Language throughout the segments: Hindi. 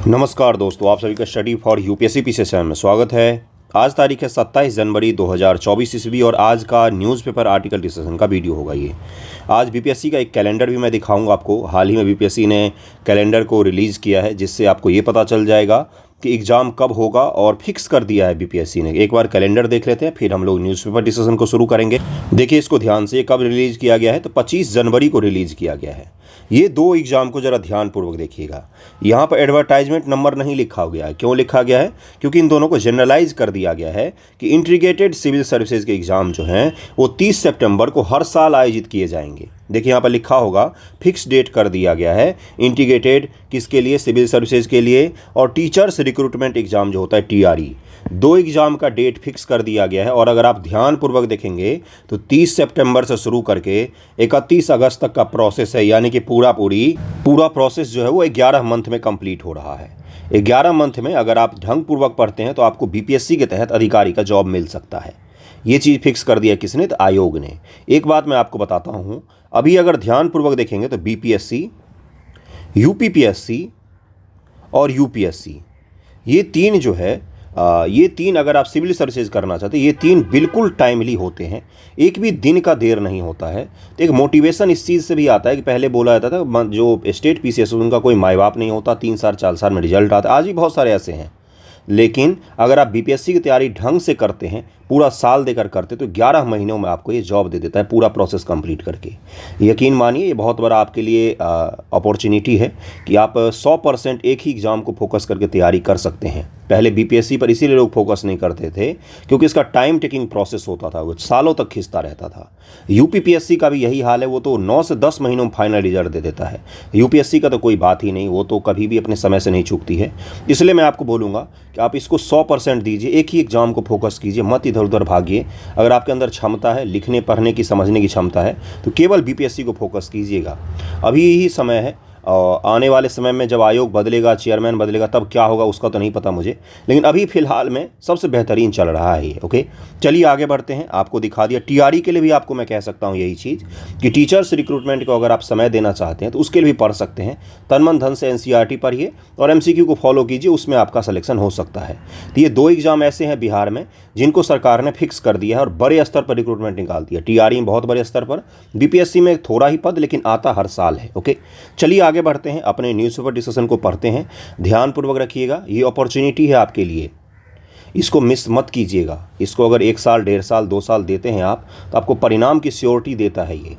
नमस्कार दोस्तों, आप सभी का study for UPSC PC channel में स्वागत है। आज तारीख है 27 जनवरी 2024 ईस्वी और आज का न्यूज़पेपर आर्टिकल डिस्कशन का वीडियो होगा। ये आज बीपीएससी का एक कैलेंडर भी मैं दिखाऊंगा आपको। हाल ही में बीपीएससी ने कैलेंडर को रिलीज़ किया है, जिससे आपको ये पता चल जाएगा कि एग्ज़ाम कब होगा और फिक्स कर दिया है बीपीएससी ने। एक बार कैलेंडर देख लेते हैं, फिर हम लोग न्यूज़पेपर डिस्कशन को शुरू करेंगे। देखिए इसको ध्यान से, कब रिलीज़ किया गया है तो 25 जनवरी को रिलीज़ किया गया है। ये दो एग्ज़ाम को ज़रा ध्यानपूर्वक देखिएगा। यहाँ पर एडवर्टाइजमेंट नंबर नहीं लिखा गया है। क्यों लिखा गया है? क्योंकि इन दोनों को जनरलाइज कर दिया गया है कि इंटीग्रेटेड सिविल सर्विसेज के एग्ज़ाम जो हैं वो 30 सितंबर को हर साल आयोजित किए जाएंगे। देखिए यहाँ पर लिखा होगा, फिक्स डेट कर दिया गया है इंटीग्रेटेड किसके लिए, सिविल सर्विसेज के लिए, और टीचर्स रिक्रूटमेंट एग्ज़ाम जो होता है टीआरई, दो एग्ज़ाम का डेट फिक्स कर दिया गया है। और अगर आप ध्यानपूर्वक देखेंगे तो 30 सितंबर से शुरू करके 31 अगस्त तक का प्रोसेस है, यानी कि पूरा प्रोसेस जो है वो 11 मंथ में कंप्लीट हो रहा है। 11 मंथ में अगर आप ढंगपूर्वक पढ़ते हैं तो आपको बीपीएससी के तहत अधिकारी का जॉब मिल सकता है। ये चीज़ फिक्स कर दिया किसने? तो आयोग ने। एक बात मैं आपको बताता हूँ, अभी अगर ध्यानपूर्वक देखेंगे तो बीपीएससी, यूपीपीएससी और यूपीएससी, ये तीन जो है ये तीन अगर आप सिविल सर्विसेज करना चाहते हैं, ये तीन बिल्कुल टाइमली होते हैं, एक भी दिन का देर नहीं होता है। तो एक मोटिवेशन इस चीज़ से भी आता है कि पहले बोला जाता था जो स्टेट पीसीएस उनका कोई माई बाप नहीं होता, 3 साल 4 साल में रिजल्ट आता है। आज भी बहुत सारे ऐसे हैं, लेकिन अगर आप बीपीएससी की तैयारी ढंग से करते हैं, पूरा साल देकर करते, तो 11 महीनों में आपको ये जॉब दे देता है पूरा प्रोसेस कंप्लीट करके। यकीन मानिए ये बहुत बड़ा आपके लिए अपॉर्चुनिटी है कि आप 100% एक ही एग्ज़ाम को फोकस करके तैयारी कर सकते हैं। पहले बीपीएससी पर इसीलिए लोग फोकस नहीं करते थे क्योंकि इसका टाइम टेकिंग प्रोसेस होता था, वो सालों तक खिंचता रहता था। यूपीपीएससी का भी यही हाल है, वो तो 9 से 10 महीनों में फाइनल रिजल्ट दे देता है। यूपीएससी का तो कोई बात ही नहीं, वो तो कभी भी अपने समय से नहीं चूकती है। इसलिए मैं आपको बोलूँगा कि आप इसको 100% दीजिए, एक ही एग्ज़ाम को फोकस कीजिए, मत इधर उधर भागिए। अगर आपके अंदर क्षमता है, लिखने पढ़ने की, समझने की क्षमता है, तो केवल बीपीएससी को फोकस कीजिएगा। अभी यही समय है। आने वाले समय में जब आयोग बदलेगा, चेयरमैन बदलेगा, तब क्या होगा उसका तो नहीं पता मुझे, लेकिन अभी फ़िलहाल में सबसे बेहतरीन चल रहा है ये। ओके, चलिए आगे बढ़ते हैं। आपको दिखा दिया टीआरई के लिए भी आपको मैं कह सकता हूँ यही चीज़ कि टीचर्स रिक्रूटमेंट को अगर आप समय देना चाहते हैं तो उसके लिए भी पढ़ सकते हैं। तन मन धन से एनसीईआरटी पढ़िए और एमसीक्यू को फॉलो कीजिए, उसमें आपका सिलेक्शन हो सकता है। तो ये दो एग्ज़ाम ऐसे हैं बिहार में जिनको सरकार ने फिक्स कर दिया है और बड़े स्तर पर रिक्रूटमेंट निकाल दिया। टीआरई में बहुत बड़े स्तर पर, बीपीएससी में थोड़ा ही पद, लेकिन आता हर साल है। ओके, चलिए आगे बढ़ते हैं, अपने न्यूज़पेपर डिस्कशन को पढ़ते हैं। ध्यानपूर्वक रखिएगा, ये अपॉर्चुनिटी है आपके लिए, इसको मिस मत कीजिएगा। इसको अगर 1 साल, 1.5 साल, 2 साल देते हैं आप, तो आपको परिणाम की श्योरिटी देता है ये।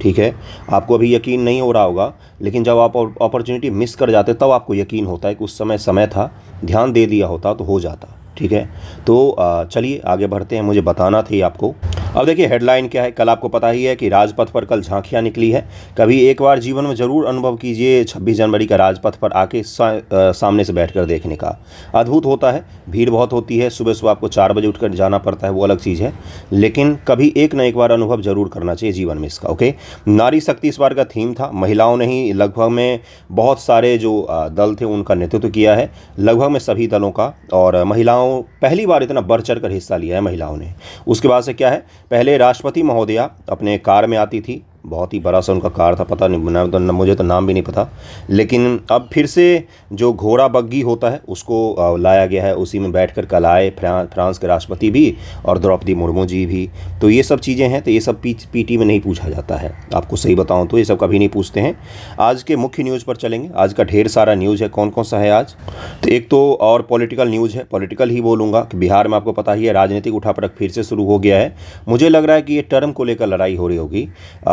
ठीक है, आपको अभी यकीन नहीं हो रहा होगा, लेकिन जब आप अपॉर्चुनिटी मिस कर जाते तब आपको यकीन होता है कि उस समय था, ध्यान दे दिया होता तो हो जाता। ठीक है, तो चलिए आगे बढ़ते हैं, मुझे बताना थी आपको। अब देखिए हेडलाइन क्या है। कल आपको पता ही है कि राजपथ पर कल झांकियां निकली है। कभी एक बार जीवन में ज़रूर अनुभव कीजिए 26 जनवरी का राजपथ पर आके सामने से बैठकर देखने का। अद्भुत होता है, भीड़ बहुत होती है, सुबह सुबह आपको 4 बजे उठकर जाना पड़ता है, वो अलग चीज़ है, लेकिन कभी एक न एक बार अनुभव ज़रूर करना चाहिए जीवन में इसका। ओके, नारी शक्ति इस बार का थीम था। महिलाओं ने ही लगभग में बहुत सारे जो दल थे उनका नेतृत्व किया है, लगभग में सभी दलों का, और महिलाओं पहली बार इतना बढ़ चढ़ कर हिस्सा लिया है महिलाओं ने। उसके बाद से क्या है, पहले राष्ट्रपति महोदया अपने कार में आती थी, बहुत ही बड़ा सा उनका कार था, पता नहीं मुझे तो नाम भी नहीं पता, लेकिन अब फिर से जो घोड़ा बग्गी होता है उसको लाया गया है, उसी में बैठकर कल आए फ्रांस के राष्ट्रपति भी और द्रौपदी मुर्मू जी भी। तो ये सब चीज़ें हैं, तो ये सब पीटी में नहीं पूछा जाता है, आपको सही बताऊं तो ये सब कभी नहीं पूछते हैं। आज के मुख्य न्यूज़ पर चलेंगे। आज का ढेर सारा न्यूज़ है, कौन कौन सा है आज? तो एक तो और पॉलिटिकल न्यूज़ है, पॉलिटिकल ही बोलूँगा कि बिहार में आपको पता ही है राजनीतिक उठापटक फिर से शुरू हो गया है। मुझे लग रहा है कि ये टर्म को लेकर लड़ाई हो रही होगी।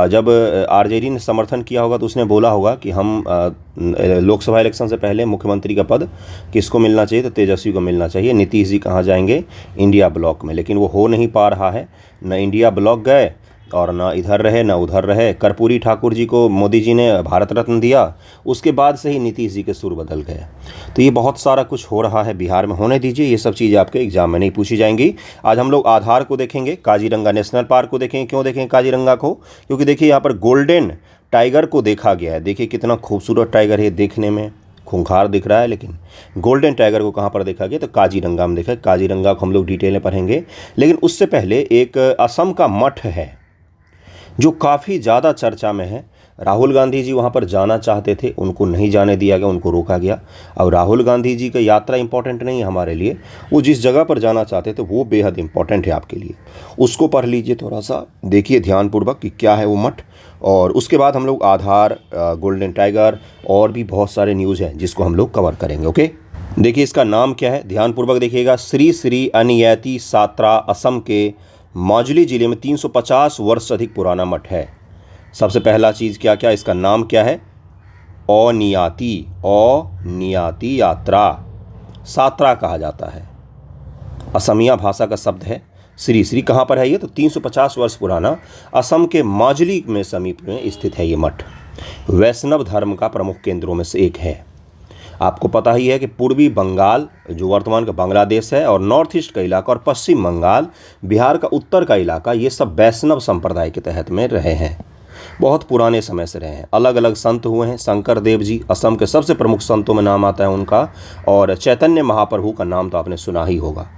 जब आरजेडी ने समर्थन किया होगा तो उसने बोला होगा कि हम लोकसभा इलेक्शन से पहले मुख्यमंत्री का पद किसको मिलना चाहिए, तो तेजस्वी को मिलना चाहिए। नीतीश जी कहाँ जाएंगे? इंडिया ब्लॉक में, लेकिन वो हो नहीं पा रहा है। न इंडिया ब्लॉक गए और ना इधर रहे ना उधर रहे। कर्पूरी ठाकुर जी को मोदी जी ने भारत रत्न दिया, उसके बाद से ही नीतीश जी के सुर बदल गए। तो ये बहुत सारा कुछ हो रहा है बिहार में, होने दीजिए, ये सब चीज़ें आपके एग्जाम में नहीं पूछी जाएंगी। आज हम लोग आधार को देखेंगे, काजीरंगा नेशनल पार्क को देखेंगे। क्यों देखेंगे काजीरंगा को? क्योंकि देखिए यहाँ पर गोल्डन टाइगर को देखा गया है। देखिए कितना खूबसूरत टाइगर है, देखने में खूंखार दिख रहा है, लेकिन गोल्डन टाइगर को कहाँ पर देखा गया? तो काजीरंगा में देखा। काजीरंगा को हम लोग डिटेल में पढ़ेंगे, लेकिन उससे पहले एक असम का मठ है जो काफ़ी ज़्यादा चर्चा में है। राहुल गांधी जी वहाँ पर जाना चाहते थे, उनको नहीं जाने दिया गया, उनको रोका गया। अब राहुल गांधी जी का यात्रा इंपॉर्टेंट नहीं है हमारे लिए, वो जिस जगह पर जाना चाहते थे वो बेहद इंपॉर्टेंट है आपके लिए। उसको पढ़ लीजिए, थोड़ा सा देखिए ध्यानपूर्वक कि क्या है वो मठ। और उसके बाद हम लोग आधार, गोल्डन टाइगर और भी बहुत सारे न्यूज़ हैं जिसको हम लोग कवर करेंगे। ओके, देखिए इसका नाम क्या है, ध्यानपूर्वक देखिएगा। श्री श्री अनियति सात्रा असम के माजुली जिले में 350 वर्ष से अधिक पुराना मठ है। सबसे पहला चीज़ क्या क्या, इसका नाम क्या है, अनियाती यात्रा सात्रा कहा जाता है, असमिया भाषा का शब्द है। श्री श्री कहाँ पर है ये, तो 350 वर्ष पुराना असम के माजुली में समीप में स्थित है ये मठ। वैष्णव धर्म का प्रमुख केंद्रों में से एक है। आपको पता ही है कि पूर्वी बंगाल जो वर्तमान का बांग्लादेश है और नॉर्थ ईस्ट का इलाका और पश्चिम बंगाल, बिहार का उत्तर का इलाका, ये सब वैष्णव संप्रदाय के तहत में रहे हैं, बहुत पुराने समय से रहे हैं। अलग अलग संत हुए हैं। शंकर देव जी असम के सबसे प्रमुख संतों में नाम आता है उनका, और चैतन्य महाप्रभु का नाम तो आपने सुना ही होगा।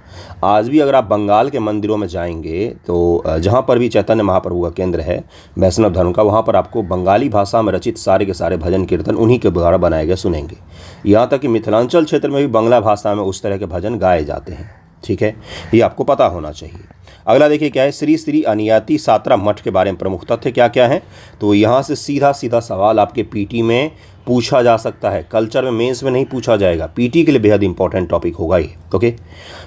आज भी अगर आप बंगाल के मंदिरों में जाएंगे तो जहाँ पर भी चैतन्य महाप्रभु का केंद्र है वैष्णव धर्म का, वहाँ पर आपको बंगाली भाषा में रचित सारे के सारे भजन कीर्तन उन्हीं के द्वारा बनाए गए सुनेंगे। यहाँ तक कि मिथिलांचल क्षेत्र में भी बांग्ला भाषा में उस तरह के भजन गाए जाते हैं। ठीक है, ये आपको पता होना चाहिए। अगला देखिए क्या है, श्री श्री अनियति सात्रा मठ के बारे में प्रमुख तथ्य क्या क्या है। तो यहाँ से सीधा सीधा सवाल आपके पीटी में पूछा जा सकता है, कल्चर में, मेंस में नहीं पूछा जाएगा, पीटी के लिए बेहद इंपॉर्टेंट टॉपिक होगा ये। ओके,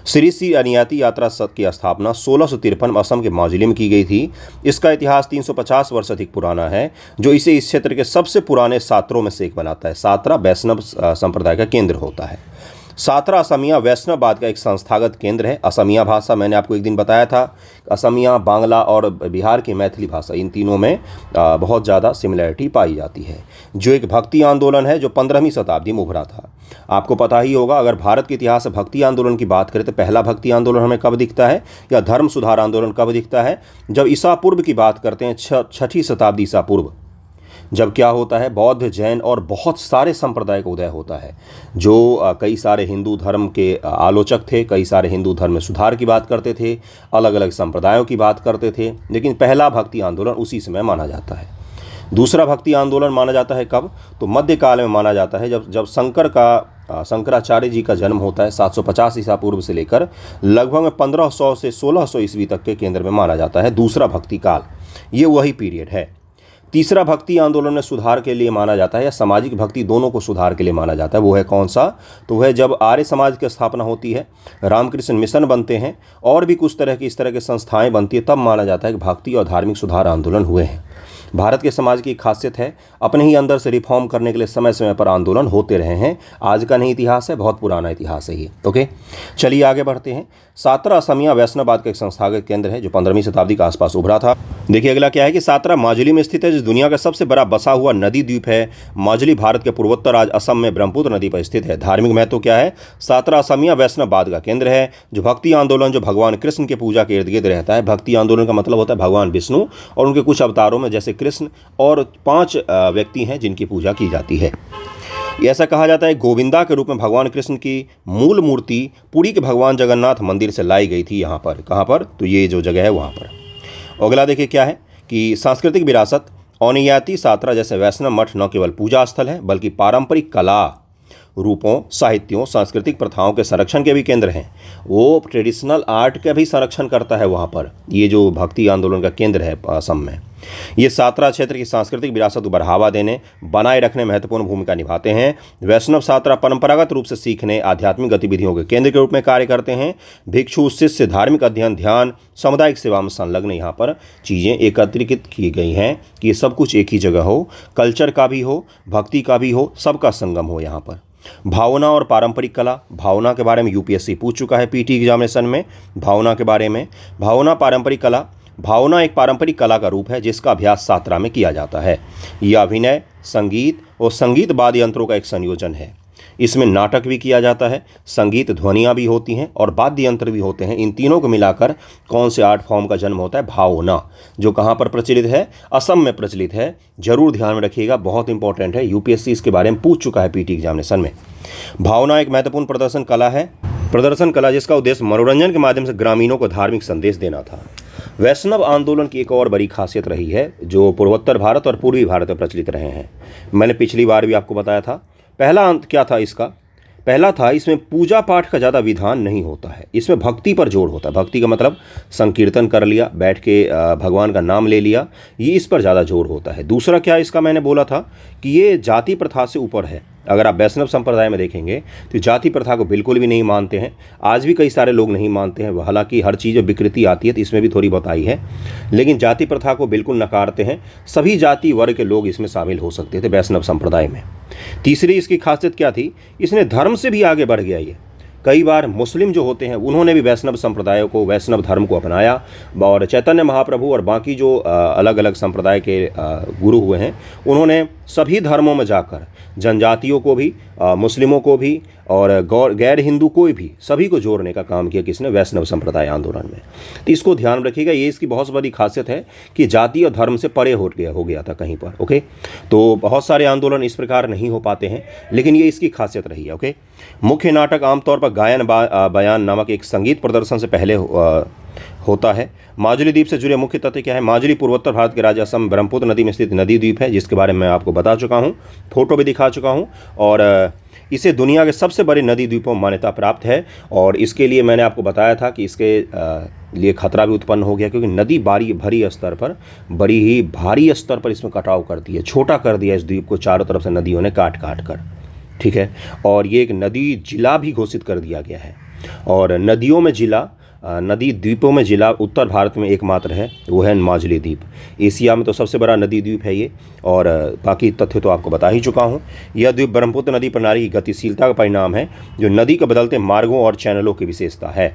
श्री श्री अनियति यात्रा की स्थापना 1653 में असम के माजुली में की गई थी। इसका इतिहास 350 वर्ष अधिक पुराना है, जो इसे इस क्षेत्र के सबसे पुराने सात्रों में से एक बनाता है। सात्रा वैष्णव संप्रदाय का केंद्र होता है। सात्रा असमिया वैष्णववाद का एक संस्थागत केंद्र है। असमिया भाषा मैंने आपको एक दिन बताया था, असमिया, बांग्ला और बिहार की मैथिली भाषा, इन तीनों में बहुत ज़्यादा सिमिलरिटी पाई जाती है, जो एक भक्ति आंदोलन है जो 15वीं शताब्दी में उभरा था। आपको पता ही होगा, अगर भारत के इतिहास से भक्ति आंदोलन की बात करें तो पहला भक्ति आंदोलन हमें कब दिखता है, या धर्म सुधार आंदोलन कब दिखता है, जब ईसा पूर्व की बात करते हैं, 6ठी शताब्दी ईसा पूर्व, जब क्या होता है, बौद्ध, जैन और बहुत सारे संप्रदाय का उदय होता है, जो कई सारे हिंदू धर्म के आलोचक थे, कई सारे हिंदू धर्म में सुधार की बात करते थे, अलग अलग संप्रदायों की बात करते थे। लेकिन पहला भक्ति आंदोलन उसी समय माना जाता है। दूसरा भक्ति आंदोलन माना जाता है कब, तो मध्यकाल में माना जाता है, जब शंकराचार्य जी का जन्म होता है 750 ईसा पूर्व से लेकर लगभग 1500 से 1600 ईस्वी तक के केंद्र में माना जाता है दूसरा भक्ति काल। ये वही पीरियड है। तीसरा भक्ति आंदोलन में सुधार के लिए माना जाता है, या सामाजिक भक्ति, दोनों को सुधार के लिए माना जाता है। वो है कौन सा, तो वह जब आर्य समाज की स्थापना होती है, रामकृष्ण मिशन बनते हैं और भी कुछ तरह की इस तरह की संस्थाएं बनती है, तब माना जाता है कि भक्ति और धार्मिक सुधार आंदोलन हुए हैं। भारत के समाज की खासियत है, अपने ही अंदर से रिफॉर्म करने के लिए समय समय पर आंदोलन होते रहे हैं। आज का नहीं इतिहास है, बहुत पुराना इतिहास है ये। ओके, चलिए आगे बढ़ते हैं। सात्रा असमिया वैष्णववाद का एक संस्थागत केंद्र है जो 15वीं शताब्दी के आसपास उभरा था। देखिए अगला क्या है कि सात्रा माजुली में स्थित है, जो दुनिया का सबसे बड़ा बसा हुआ नदी द्वीप है। माजुली भारत के पूर्वोत्तर राज्य असम में ब्रह्मपुत्र नदी पर स्थित है। धार्मिक महत्व क्या है, सात्रा असमिया वैष्णववाद का केंद्र है, जो भक्ति आंदोलन जो भगवान कृष्ण की पूजा के इर्द गिर्द रहता है। भक्ति आंदोलन का मतलब होता है भगवान विष्णु और उनके कुछ अवतारों में, जैसे कृष्ण और 5 व्यक्ति हैं जिनकी पूजा की जाती है। ऐसा कहा जाता है गोविंदा के रूप में भगवान कृष्ण की मूल मूर्ति पुरी के भगवान जगन्नाथ मंदिर से लाई गई थी। यहाँ पर, कहाँ पर, तो ये जो जगह है वहाँ पर। अगला देखिए क्या है कि सांस्कृतिक विरासत, अनियति सात्रा जैसे वैष्णव मठ न केवल पूजा स्थल है बल्कि पारंपरिक कला रूपों, साहित्यों, सांस्कृतिक प्रथाओं के संरक्षण के भी केंद्र हैं। वो ट्रेडिशनल आर्ट का भी संरक्षण करता है वहाँ पर, ये जो भक्ति आंदोलन का केंद्र है असम में। ये सात्रा क्षेत्र की सांस्कृतिक विरासत को बढ़ावा देने, बनाए रखने में महत्वपूर्ण भूमिका निभाते हैं। वैष्णव सात्रा परंपरागत रूप से सीखने, आध्यात्मिक गतिविधियों के केंद्र के रूप में कार्य करते हैं। भिक्षु, शिष्य, धार्मिक अध्ययन, ध्यान, सामुदायिक सेवा में संलग्न यहाँ पर चीज़ें एकत्रित की गई हैं कि ये सब कुछ एक ही जगह हो, कल्चर का भी हो, भक्ति का भी हो, सबका संगम हो यहाँ पर। भावना और पारंपरिक कला, भावना के बारे में यूपीएससी पूछ चुका है पीटी एग्जामिनेशन में। भावना के बारे में, भावना, पारंपरिक कला। भावना एक पारंपरिक कला का रूप है जिसका अभ्यास सात्रा में किया जाता है। यह अभिनय, संगीत और संगीत वाद्य यंत्रों का एक संयोजन है। इसमें नाटक भी किया जाता है, संगीत ध्वनियाँ भी होती हैं और वाद्य यंत्र भी होते हैं। इन तीनों को मिलाकर कौन से आर्ट फॉर्म का जन्म होता है, भावना, जो कहाँ पर प्रचलित है, असम में प्रचलित है। जरूर ध्यान में रखिएगा, बहुत इंपॉर्टेंट है, यूपीएससी इसके बारे में पूछ चुका है पीटी एग्जामिनेशन में। भावना एक महत्वपूर्ण प्रदर्शन कला है, जिसका उद्देश्य मनोरंजन के माध्यम से ग्रामीणों को धार्मिक संदेश देना था। वैष्णव आंदोलन की एक और बड़ी खासियत रही है जो पूर्वोत्तर भारत और पूर्वी भारत में प्रचलित रहे हैं। मैंने पिछली बार भी आपको बताया था। पहला अंत क्या था इसका? पहला था इसमें पूजा पाठ का ज़्यादा विधान नहीं होता है, इसमें भक्ति पर जोर होता है। भक्ति का मतलब संकीर्तन कर लिया, बैठ के भगवान का नाम ले लिया, ये इस पर ज़्यादा जोर होता है। दूसरा क्या इसका मैंने बोला था कि ये जाति प्रथा से ऊपर है। अगर आप वैष्णव संप्रदाय में देखेंगे तो जाति प्रथा को बिल्कुल भी नहीं मानते हैं। आज भी कई सारे लोग नहीं मानते हैं, हालांकि हर चीज़ में विकृति आती है तो इसमें भी थोड़ी बहुत आई है, लेकिन जाति प्रथा को बिल्कुल नकारते हैं। सभी जाति वर्ग के लोग इसमें शामिल हो सकते थे वैष्णव संप्रदाय में। तीसरी इसकी खासियत क्या थी? इसने धर्म से भी आगे बढ़ गया ये। कई बार मुस्लिम जो होते हैं उन्होंने भी वैष्णव संप्रदायों को, वैष्णव धर्म को अपनाया, और चैतन्य महाप्रभु और बाकी जो अलग अलग संप्रदाय के गुरु हुए हैं उन्होंने सभी धर्मों में जाकर जनजातियों को भी, मुस्लिमों को भी और गैर हिंदू कोई भी, सभी को जोड़ने का काम किया किसने? वैष्णव संप्रदाय आंदोलन में। तो इसको ध्यान रखिएगा, ये इसकी बहुत बड़ी खासियत है कि जाति और धर्म से परे हो गया था कहीं पर। ओके, तो बहुत सारे आंदोलन इस प्रकार नहीं हो पाते हैं, लेकिन ये इसकी खासियत रही है। ओके, मुख्य नाटक आमतौर पर गायन बयान नामक एक संगीत प्रदर्शन से पहले होता है। माजुली द्वीप से जुड़े मुख्य तथ्य क्या है? माजुली पूर्वोत्तर भारत के राज्य असम ब्रह्मपुत्र नदी में स्थित नदी द्वीप है, जिसके बारे में मैं आपको बता चुका हूँ, फोटो भी दिखा चुका हूँ, और इसे दुनिया के सबसे बड़े नदी द्वीपों में मान्यता प्राप्त है। और इसके लिए मैंने आपको बताया था कि इसके लिए खतरा भी उत्पन्न हो गया, क्योंकि नदी भरी स्तर पर, बड़ी ही भारी स्तर पर इसमें कटाव करती है, छोटा कर दिया इस द्वीप को चारों तरफ से नदियों ने काट कर। ठीक है, और ये एक नदी जिला भी घोषित कर दिया गया है। और नदियों में जिला, नदी द्वीपों में जिला उत्तर भारत में एकमात्र है, वो है माजुली द्वीप। एशिया में तो सबसे बड़ा नदी द्वीप है ये, और बाकी तथ्य तो आपको बता ही चुका हूँ। यह द्वीप ब्रह्मपुत्र नदी प्रणाली की गतिशीलता का परिणाम है, जो नदी के बदलते मार्गों और चैनलों की विशेषता है।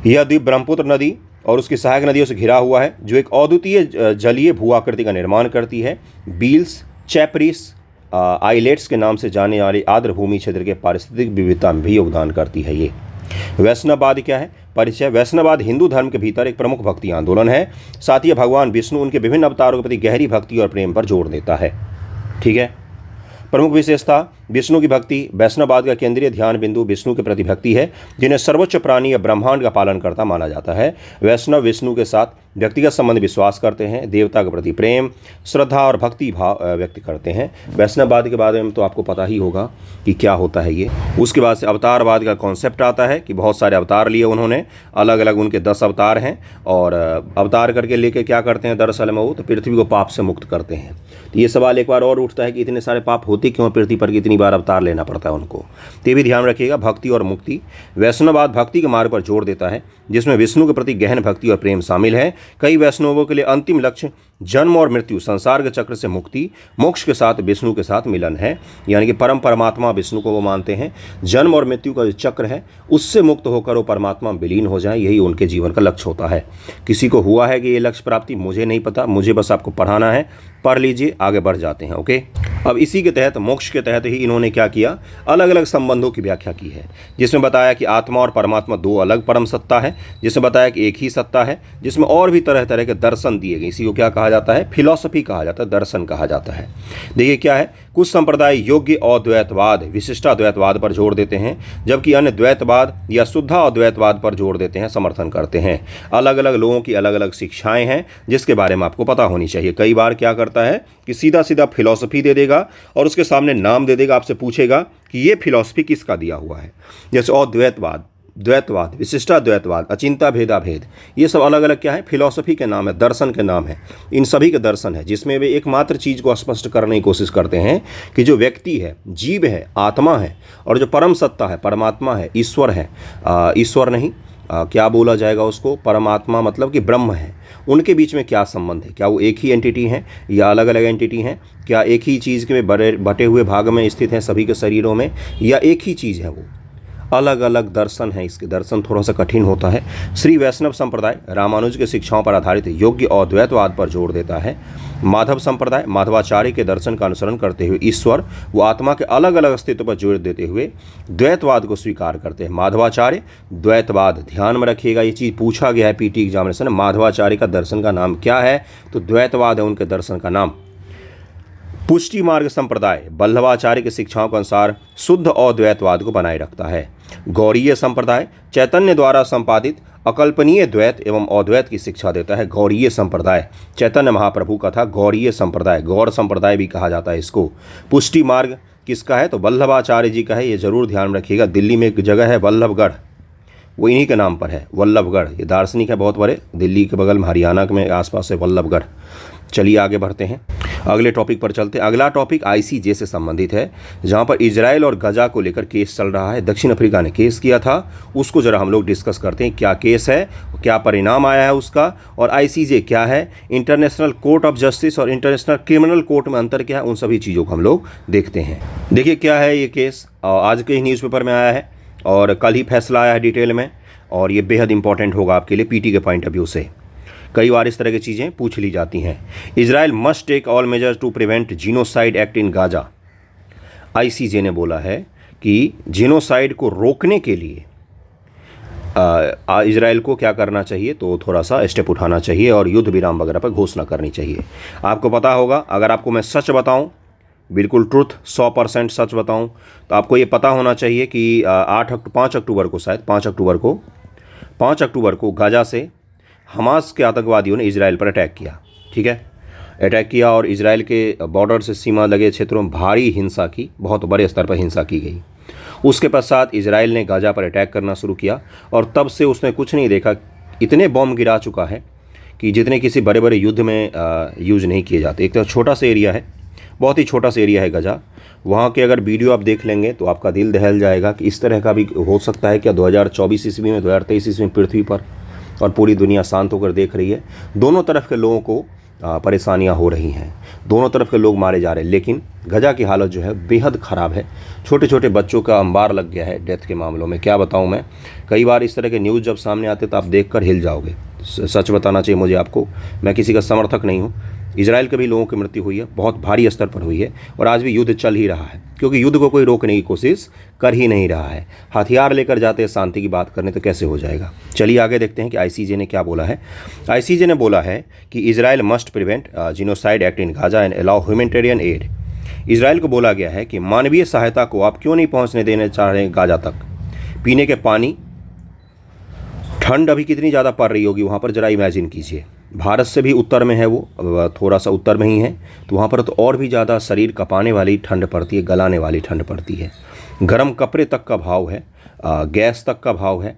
यह द्वीप ब्रह्मपुत्र नदी और उसकी सहायक नदियों से घिरा हुआ है, जो एक अद्वितीय जलीय भू आकृति का निर्माण करती है। बील्स, चैपरिस, आइलेट्स के नाम से जाने वाली आर्द्र भूमि क्षेत्र के पारिस्थितिक विविधता में भी योगदान करती है ये। वैष्णववाद क्या है? परिचय। वैष्णववाद हिंदू धर्म के भीतर एक प्रमुख भक्ति आंदोलन है। साथ ही भगवान विष्णु, उनके विभिन्न अवतारों के प्रति गहरी भक्ति और प्रेम पर जोर देता है। ठीक है, प्रमुख विशेषता: विष्णु की भक्ति। वैष्णववाद का केंद्रीय ध्यान बिंदु विष्णु के प्रति भक्ति है, जिन्हें सर्वोच्च प्राणी या ब्रह्मांड का पालनकर्ता माना जाता है। वैष्णव विष्णु के साथ व्यक्तिगत संबंध विश्वास करते हैं, देवता के प्रति प्रेम, श्रद्धा और भक्ति भाव व्यक्त करते हैं। वैष्णववाद के बारे में तो आपको पता ही होगा कि क्या होता है ये। उसके बाद से अवतारवाद का कॉन्सेप्ट आता है कि बहुत सारे अवतार लिए उन्होंने, अलग अलग उनके 10 अवतार हैं, और अवतार करके लेके क्या करते हैं दरअसल में वो, तो पृथ्वी को पाप से मुक्त करते हैं। तो ये सवाल एक बार और उठता है कि इतने सारे पाप होते क्यों पृथ्वी पर, कितनी बार अवतार लेना पड़ता है उनको। तो ये भी ध्यान रखिएगा। भक्ति और मुक्ति। वैष्णववाद भक्ति के मार्ग पर जोर देता है, जिसमें विष्णु के प्रति गहन भक्ति और प्रेम शामिल है। कई वैष्णवों के लिए अंतिम लक्ष्य जन्म और मृत्यु, संसार के चक्र से मुक्ति, मोक्ष के साथ विष्णु के साथ मिलन है। यानी कि परम परमात्मा विष्णु को वो मानते हैं। जन्म और मृत्यु का जो चक्र है उससे मुक्त होकर वो परमात्मा में विलीन हो जाए, यही उनके जीवन का लक्ष्य होता है। किसी को हुआ है कि ये लक्ष्य प्राप्ति, मुझे नहीं पता, मुझे बस आपको पढ़ाना है, पढ़ लीजिए, आगे बढ़ जाते हैं। ओके, अब इसी के तहत, मोक्ष के तहत ही इन्होंने क्या किया, अलग अलग संबंधों की व्याख्या की है, जिसमें बताया कि आत्मा और परमात्मा दो अलग परम सत्ता है, जिसमें बताया कि एक ही सत्ता है, जिसमें और भी तरह तरह के दर्शन दिए गए। इसी को क्या कहा जाता है? फिलॉसफी कहा जाता है, दर्शन कहा जाता है। देखिए क्या है, कुछ संप्रदाय योग्य अद्वैतवाद, विशिष्टाद्वैतवाद पर जोर देते हैं, जबकि अन्य द्वैतवाद या शुद्ध अद्वैतवाद पर जोर देते हैं, समर्थन करते हैं। अलग अलग लोगों की अलग अलग शिक्षाएं हैं, जिसके बारे में आपको पता होनी चाहिए। कई बार क्या करता है कि सीधा सीधा फिलॉसफी दे देगा और उसके सामने नाम दे देगा, आपसे पूछेगा कि ये फिलॉसफी किसका दिया हुआ है। जैसे अद्वैतवाद, द्वैतवाद, विशिष्टाद्वैतवाद, अचिंता भेदाभेद, ये सब अलग अलग क्या है? फिलॉसफी के नाम है, दर्शन के नाम है। इन सभी के दर्शन है, जिसमें वे एकमात्र चीज़ को स्पष्ट करने की कोशिश करते हैं कि जो व्यक्ति है, जीव है, आत्मा है, और जो परम सत्ता है, परमात्मा है, ईश्वर है, ईश्वर नहीं, क्या बोला जाएगा उसको, परमात्मा मतलब कि ब्रह्म है, उनके बीच में क्या संबंध है? क्या वो एक ही एंटिटी हैं या अलग अलग एंटिटी हैं? क्या एक ही चीज़ के बटे हुए भाग में स्थित हैं सभी के शरीरों में, या एक ही चीज़ है वो? अलग अलग दर्शन है, इसके दर्शन थोड़ा सा कठिन होता है। श्री वैष्णव संप्रदाय रामानुज के शिक्षाओं पर आधारित योग्य अद्वैतवाद पर जोर देता है। माधव संप्रदाय माधवाचार्य के दर्शन का अनुसरण करते हुए ईश्वर व आत्मा के अलग अलग अस्तित्व पर जोर देते हुए द्वैतवाद को स्वीकार करते हैं। माधवाचार्य द्वैतवाद, ध्यान में रखिएगा, ये चीज़ पूछा गया है पीटी एग्जामिनेशन में, माधवाचार्य का दर्शन का नाम क्या है? तो द्वैतवाद है उनके दर्शन का नाम। पुष्टि मार्ग संप्रदाय वल्लभाचार्य की शिक्षाओं के अनुसार शुद्ध अद्वैतवाद को बनाए रखता है। गौड़ीय संप्रदाय चैतन्य द्वारा संपादित अकल्पनीय द्वैत एवं अद्वैत की शिक्षा देता है गौड़ीय संप्रदाय। चैतन्य महाप्रभु का था गौड़ीय संप्रदाय, गौड़ संप्रदाय भी कहा जाता है इसको। पुष्टि मार्ग किसका है? तो वल्लभाचार्य जी का है, ये जरूर ध्यान रखिएगा। दिल्ली में एक जगह है वल्लभगढ़, वो इन्हीं के नाम पर है, वल्लभगढ़। ये दार्शनिक है बहुत बड़े, दिल्ली के बगल में हरियाणा में आसपास है वल्लभगढ़। चलिए आगे बढ़ते हैं, अगले टॉपिक पर चलते हैं। अगला टॉपिक ICJ से संबंधित है, जहां पर इजराइल और गजा को लेकर केस चल रहा है। दक्षिण अफ्रीका ने केस किया था, उसको जरा हम लोग डिस्कस करते हैं। क्या केस है, क्या परिणाम आया है उसका, और ICJ क्या है, इंटरनेशनल कोर्ट ऑफ जस्टिस और इंटरनेशनल क्रिमिनल कोर्ट में अंतर क्या है, उन सभी चीज़ों को हम लोग देखते हैं। देखिए क्या है ये केस, आज के ही न्यूज़पेपर में आया है और कल ही फैसला आया है डिटेल में, और ये बेहद इंपॉर्टेंट होगा आपके लिए PT के पॉइंट ऑफ व्यू से। कई बार इस तरह की चीज़ें पूछ ली जाती हैं। Israel must take all measures to prevent genocide act in Gaza. ICJ ने बोला है कि जीनोसाइड को रोकने के लिए इजराइल को क्या करना चाहिए, तो थोड़ा सा स्टेप उठाना चाहिए और युद्ध विराम वगैरह पर घोषणा करनी चाहिए। आपको पता होगा, अगर आपको मैं सच बताऊं, बिल्कुल ट्रुथ 100% सच बताऊं, तो आपको ये पता होना चाहिए कि 5 अक्टूबर को, शायद 5 अक्टूबर को गाजा से हमास के आतंकवादियों ने इजराइल पर अटैक किया। ठीक है, अटैक किया और इजराइल के बॉर्डर से सीमा लगे क्षेत्रों में भारी हिंसा की, बहुत बड़े स्तर पर हिंसा की गई। उसके पश्चात इजराइल ने गाजा पर अटैक करना शुरू किया और तब से उसने कुछ नहीं देखा। इतने बॉम्ब गिरा चुका है कि जितने किसी बड़े बड़े युद्ध में यूज़ नहीं किए जाते। एक तो छोटा सा एरिया है, बहुत ही छोटा सा एरिया है गजा। वहाँ के अगर वीडियो आप देख लेंगे तो आपका दिल दहल जाएगा कि इस तरह का भी हो सकता है क्या 2024 ईस्वी में, 2023 ईस्वी में पृथ्वी पर, और पूरी दुनिया शांत होकर देख रही है। दोनों तरफ के लोगों को परेशानियां हो रही हैं, दोनों तरफ के लोग मारे जा रहे हैं, लेकिन गजा की हालत जो है बेहद ख़राब है। छोटे छोटे बच्चों का अंबार लग गया है डेथ के मामलों में। क्या बताऊं मैं, कई बार इस तरह के न्यूज़ जब सामने आते तो आप देखकर हिल जाओगे। सच बताना चाहिए मुझे आपको, मैं किसी का समर्थक नहीं हूँ। इजराइल के भी लोगों की मृत्यु हुई है, बहुत भारी स्तर पर हुई है, और आज भी युद्ध चल ही रहा है, क्योंकि युद्ध को कोई रोकने की कोशिश कर ही नहीं रहा है। हथियार लेकर जाते हैं शांति की बात करने, तो कैसे हो जाएगा। चलिए आगे देखते हैं कि ICJ ने क्या बोला है। ICJ ने बोला है कि Israel must prevent genocide act in Gaza and allow humanitarian add. Israel को बोला गया है कि मानवीय सहायता को आप क्यों नहीं पहुँचने देना चाह रहे हैं गाजा तक। पीने के पानी, ठंड अभी कितनी ज़्यादा पड़ रही होगी वहाँ पर, ज़रा इमेजिन कीजिए। भारत से भी उत्तर में है वो, थोड़ा सा उत्तर में ही है, तो वहाँ पर तो और भी ज़्यादा शरीर कपाने वाली ठंड पड़ती है, गलाने वाली ठंड पड़ती है। गर्म कपड़े तक का भाव है, गैस तक का भाव है,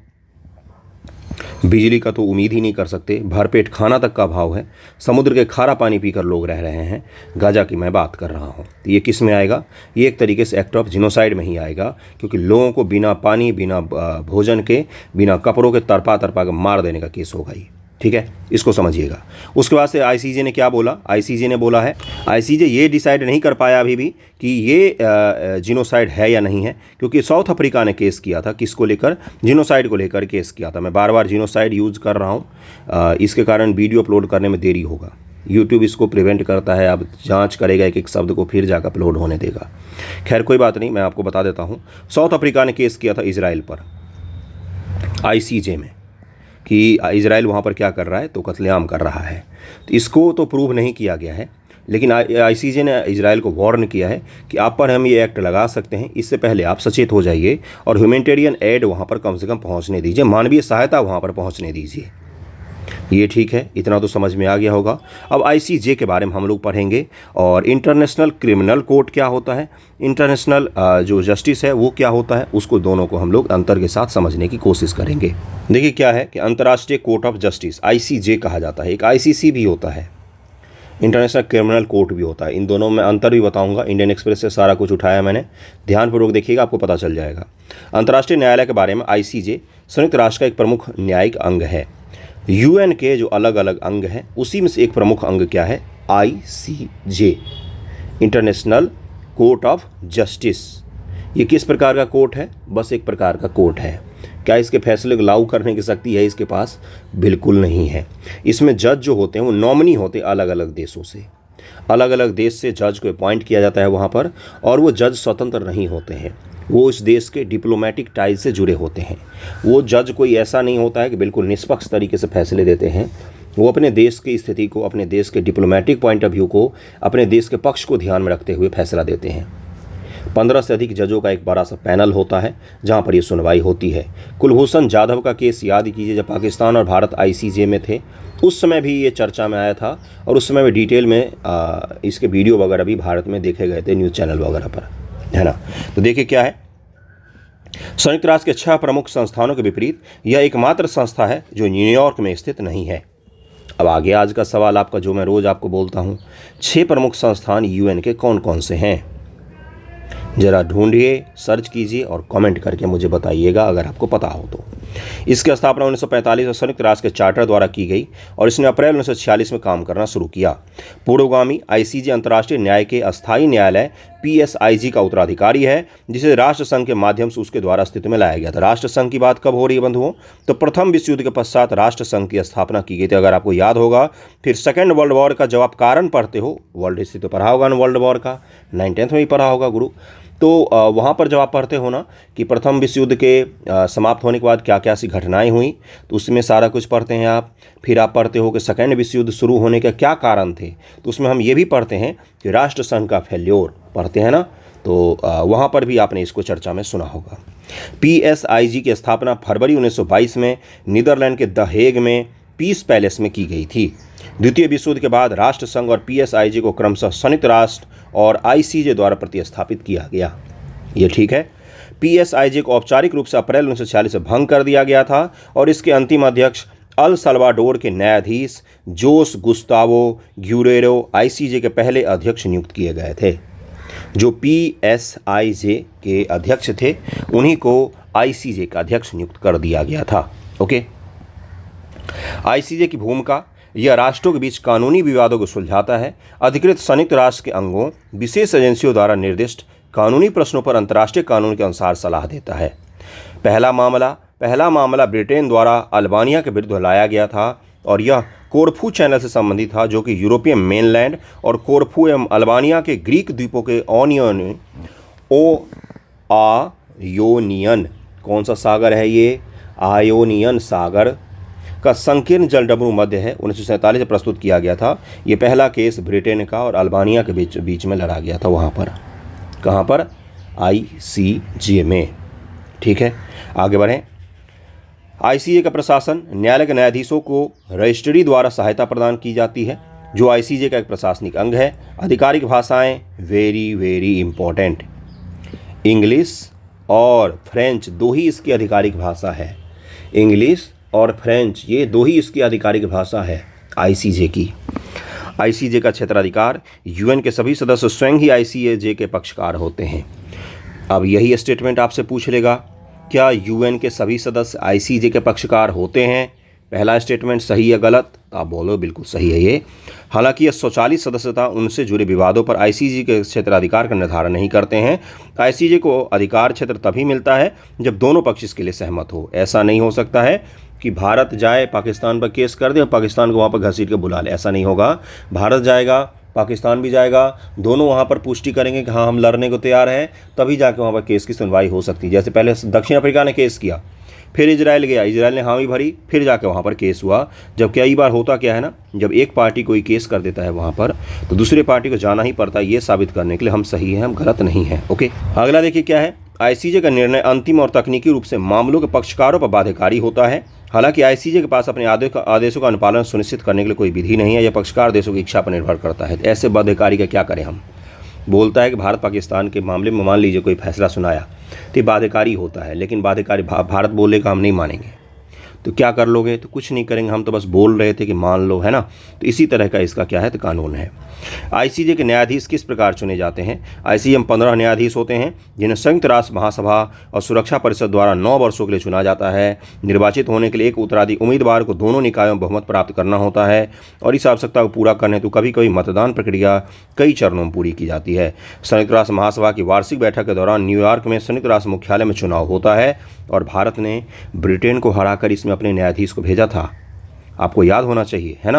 बिजली का तो उम्मीद ही नहीं कर सकते, भरपेट खाना तक का भाव है। समुद्र के खारा पानी पीकर लोग रह रहे हैं। गाजा की मैं बात कर रहा हूँ, तो ये किस में आएगा? ये एक तरीके से एक्ट ऑफ जिनोसाइड में ही आएगा, क्योंकि लोगों को बिना पानी, बिना भोजन के, बिना कपड़ों के तरपा के मार देने का केस होगा ये। ठीक है, इसको समझिएगा। उसके बाद से ICJ ने क्या बोला? ICJ ने बोला है, ICJ ये डिसाइड नहीं कर पाया अभी भी कि ये जिनोसाइड है या नहीं है, क्योंकि साउथ अफ्रीका ने केस किया था। किसको लेकर? जिनोसाइड को लेकर केस किया था। मैं बार बार जिनोसाइड यूज़ कर रहा हूँ, इसके कारण वीडियो अपलोड करने में देरी होगा। यूट्यूब इसको प्रिवेंट करता है, अब जांच करेगा एक एक शब्द को, फिर जाकर अपलोड होने देगा। खैर कोई बात नहीं, मैं आपको बता देता हूँ। साउथ अफ्रीका ने केस किया था इजराइल पर ICJ में कि इजराइल वहाँ पर क्या कर रहा है, तो कत्लेआम कर रहा है। तो इसको तो प्रूव नहीं किया गया है, लेकिन ICJ ने इजराइल को वार्न किया है कि आप पर हम ये एक्ट लगा सकते हैं, इससे पहले आप सचेत हो जाइए और ह्यूमैनिटेरियन एड वहाँ पर कम से कम पहुँचने दीजिए, मानवीय सहायता वहाँ पर पहुँचने दीजिए। ये ठीक है, इतना तो समझ में आ गया होगा। अब ICJ के बारे में हम लोग पढ़ेंगे, और इंटरनेशनल क्रिमिनल कोर्ट क्या होता है, इंटरनेशनल जो जस्टिस है वो क्या होता है, उसको दोनों को हम लोग अंतर के साथ समझने की कोशिश करेंगे। देखिए क्या है कि अंतर्राष्ट्रीय कोर्ट ऑफ जस्टिस ICJ कहा जाता है, एक ICC भी होता है, इंटरनेशनल क्रिमिनल कोर्ट भी होता है। इन दोनों में अंतर भी बताऊंगा। इंडियन एक्सप्रेस से सारा कुछ उठाया मैंने, ध्यानपूर्वक देखिएगा, आपको पता चल जाएगा। अंतर्राष्ट्रीय न्यायालय के बारे में ICJ संयुक्त राष्ट्र का एक प्रमुख न्यायिक अंग है। UN के जो अलग अलग अंग हैं उसी में से एक प्रमुख अंग क्या है? ICJ, international court of justice. ये किस प्रकार का कोर्ट है? बस एक प्रकार का कोर्ट है। क्या इसके फैसले को लागू करने की शक्ति है इसके पास? बिल्कुल नहीं है। इसमें जज जो होते हैं वो नॉमिनी होते हैं अलग अलग देशों से, अलग अलग देश से जज को अपॉइंट किया जाता है वहाँ पर, और वो जज स्वतंत्र नहीं होते हैं, वो इस देश के डिप्लोमेटिक टाइज से जुड़े होते हैं। वो जज कोई ऐसा नहीं होता है कि बिल्कुल निष्पक्ष तरीके से फैसले देते हैं। वो अपने देश की स्थिति को, अपने देश के डिप्लोमेटिक पॉइंट ऑफ व्यू को, अपने देश के पक्ष को ध्यान में रखते हुए फैसला देते हैं। 15 से अधिक जजों का एक बड़ा सा पैनल होता है जहां पर ये सुनवाई होती है। कुलभूषण जाधव का केस याद कीजिए, जब पाकिस्तान और भारत ICJ में थे उस समय भी ये चर्चा में आया था और उस समय भी डिटेल में इसके वीडियो वगैरह भी भारत में देखे गए थे न्यूज़ चैनल वगैरह पर, है ना। तो देखिए क्या है, संयुक्त राष्ट्र के 6 प्रमुख संस्थानों के विपरीत यह एकमात्र संस्था है जो न्यूयॉर्क में स्थित नहीं है। अब आगे आज का सवाल आपका, जो मैं रोज़ आपको बोलता हूँ, 6 प्रमुख संस्थान UN के कौन कौन से हैं? ज़रा ढूंढिए, सर्च कीजिए और कमेंट करके मुझे बताइएगा अगर आपको पता हो तो। इसकी स्थापना 1945 में संयुक्त राष्ट्र के चार्टर द्वारा की गई और इसने अप्रैल 1946 में काम करना शुरू किया। पूर्वगामी ICJ अंतर्राष्ट्रीय न्याय के अस्थायी न्यायालय PSIG का उत्तराधिकारी है, जिसे राष्ट्र संघ के माध्यम से उसके द्वारा अस्तित्व में लाया गया था। राष्ट्र संघ की बात कब हो रही है बंधुओं? तो प्रथम विश्व युद्ध के पश्चात राष्ट्र संघ की स्थापना की गई थी, अगर आपको याद होगा। फिर सेकेंड वर्ल्ड वॉर का जब आप कारण पढ़ते हो, वर्ल्ड हिस्ट्री तो पढ़ा होगा ना, वर्ल्ड वॉर का 9th में ही पढ़ा होगा गुरु, तो वहाँ पर जब आप पढ़ते हो ना कि प्रथम विश्व युद्ध के समाप्त होने के बाद क्या क्या सी घटनाएं हुई, तो उसमें सारा कुछ पढ़ते हैं आप। फिर आप पढ़ते हो कि सेकेंड विश्व युद्ध शुरू होने के क्या कारण थे, तो उसमें हम ये भी पढ़ते हैं कि राष्ट्र संघ का फेल्योर पढ़ते हैं ना, तो वहाँ पर भी आपने इसको चर्चा में सुना होगा। PSIG की स्थापना फरवरी 1922 में नीदरलैंड के द हेग में पीस पैलेस में की गई थी। द्वितीय विश्व युद्ध के बाद राष्ट्र संघ और PSIG को क्रमशः संयुक्त राष्ट्र और ICJ द्वारा प्रतिस्थापित किया गया। ये ठीक है। PSIG को औपचारिक रूप से अप्रैल 1946 में भंग कर दिया गया था और इसके अंतिम अध्यक्ष अल सल्वाडोर के न्यायाधीश जोस गुस्तावो ग्यूरेरो ICJ के पहले अध्यक्ष नियुक्त किए गए थे। जो PSIG के अध्यक्ष थे उन्हीं को ICJ का अध्यक्ष नियुक्त कर दिया गया था। ओके, ICJ की भूमिका, यह राष्ट्रों के बीच कानूनी विवादों को सुलझाता है। अधिकृत संयुक्त राष्ट्र के अंगों, विशेष एजेंसियों द्वारा निर्दिष्ट कानूनी प्रश्नों पर अंतर्राष्ट्रीय कानून के अनुसार सलाह देता है। पहला मामला ब्रिटेन द्वारा अल्बानिया के विरुद्ध लाया गया था और यह कोरफू चैनल से संबंधित था, जो कि यूरोपियन मेनलैंड और कोरफू एवं अल्बानिया के ग्रीक द्वीपों के आयोनियन, कौन सा सागर है ये? आयोनियन सागर का संकीर्ण जलडमरू मध्य है। 1947 में प्रस्तुत किया गया था। ये पहला केस ब्रिटेन का और अल्बानिया के बीच में लड़ा गया था। वहाँ पर कहाँ पर? ICJ में। ठीक है, आगे बढ़ें। ICJ का प्रशासन, न्यायालय के न्यायाधीशों को रजिस्ट्री द्वारा सहायता प्रदान की जाती है, जो ICJ का एक प्रशासनिक अंग है। आधिकारिक भाषाएं वेरी इंपॉर्टेंट, इंग्लिश और फ्रेंच दो ही इसकी आधिकारिक भाषा है। इंग्लिश और फ्रेंच, ये दो ही इसकी आधिकारिक भाषा है ICJ की। ICJ का क्षेत्राधिकार, UN के सभी सदस्य स्वयं ही ICJ के पक्षकार होते हैं। अब यही स्टेटमेंट आपसे पूछ लेगा, क्या UN के सभी सदस्य ICJ के पक्षकार होते हैं? पहला स्टेटमेंट सही या गलत? तो आप बोलो बिल्कुल सही है ये। हालांकि यह स्वचालित सदस्यता उनसे जुड़े विवादों पर ICJ के क्षेत्राधिकार का निर्धारण नहीं करते हैं। ICJ को अधिकार क्षेत्र तभी मिलता है जब दोनों पक्ष इसके लिए सहमत हो। ऐसा नहीं हो सकता है कि भारत जाए पाकिस्तान पर केस कर दे और पाकिस्तान को वहाँ पर घसीट के बुला ले, ऐसा नहीं होगा। भारत जाएगा, पाकिस्तान भी जाएगा, दोनों वहाँ पर पुष्टि करेंगे कि हाँ हम लड़ने को तैयार हैं, तभी जाके वहाँ पर केस की सुनवाई हो सकती है। जैसे पहले दक्षिण अफ्रीका ने केस किया, फिर इजराइल गया, इजराइल ने हामी भरी, फिर जाके वहाँ पर केस हुआ। जब कई बार होता क्या है ना, जब एक पार्टी कोई केस कर देता है वहाँ पर, तो दूसरे पार्टी को जाना ही पड़ता है ये साबित करने के लिए हम सही हैं, हम गलत नहीं हैं। ओके, अगला देखिए क्या है। ICJ का निर्णय अंतिम और तकनीकी रूप से मामलों के पक्षकारों पर बाध्यकारी होता है। हालांकि ICJ के पास अपने आदेशों का अनुपालन सुनिश्चित करने के लिए कोई विधि नहीं है। यह पक्षकार देशों की इच्छा पर निर्भर करता है। ऐसे बाध्यकारी का क्या करें हम? बोलता है कि भारत पाकिस्तान के मामले में मान लीजिए कोई फैसला सुनाया तो बाध्यकारी होता है, लेकिन बाध्यकारी भारत बोलेगा हम नहीं मानेंगे, तो क्या कर लोगे? तो कुछ नहीं करेंगे, हम तो बस बोल रहे थे कि मान लो, है ना। तो इसी तरह का इसका क्या है तो कानून है। ICJ के न्यायाधीश किस प्रकार चुने जाते हैं? ICJ में 15 न्यायाधीश होते हैं जिन्हें संयुक्त राष्ट्र महासभा और सुरक्षा परिषद द्वारा 9 वर्षों के लिए चुना जाता है। निर्वाचित होने के लिए एक उत्तराधिकारी उम्मीदवार को दोनों निकायों में बहुमत प्राप्त करना होता है और इस आवश्यकता को पूरा करने तो कभी कभी मतदान प्रक्रिया कई चरणों में पूरी की जाती है। संयुक्त राष्ट्र महासभा की वार्षिक बैठक के दौरान न्यूयॉर्क में संयुक्त राष्ट्र मुख्यालय में चुनाव होता है और भारत ने ब्रिटेन को हराकर इसमें अपने न्यायाधीश को भेजा था। आपको याद होना चाहिए, है ना।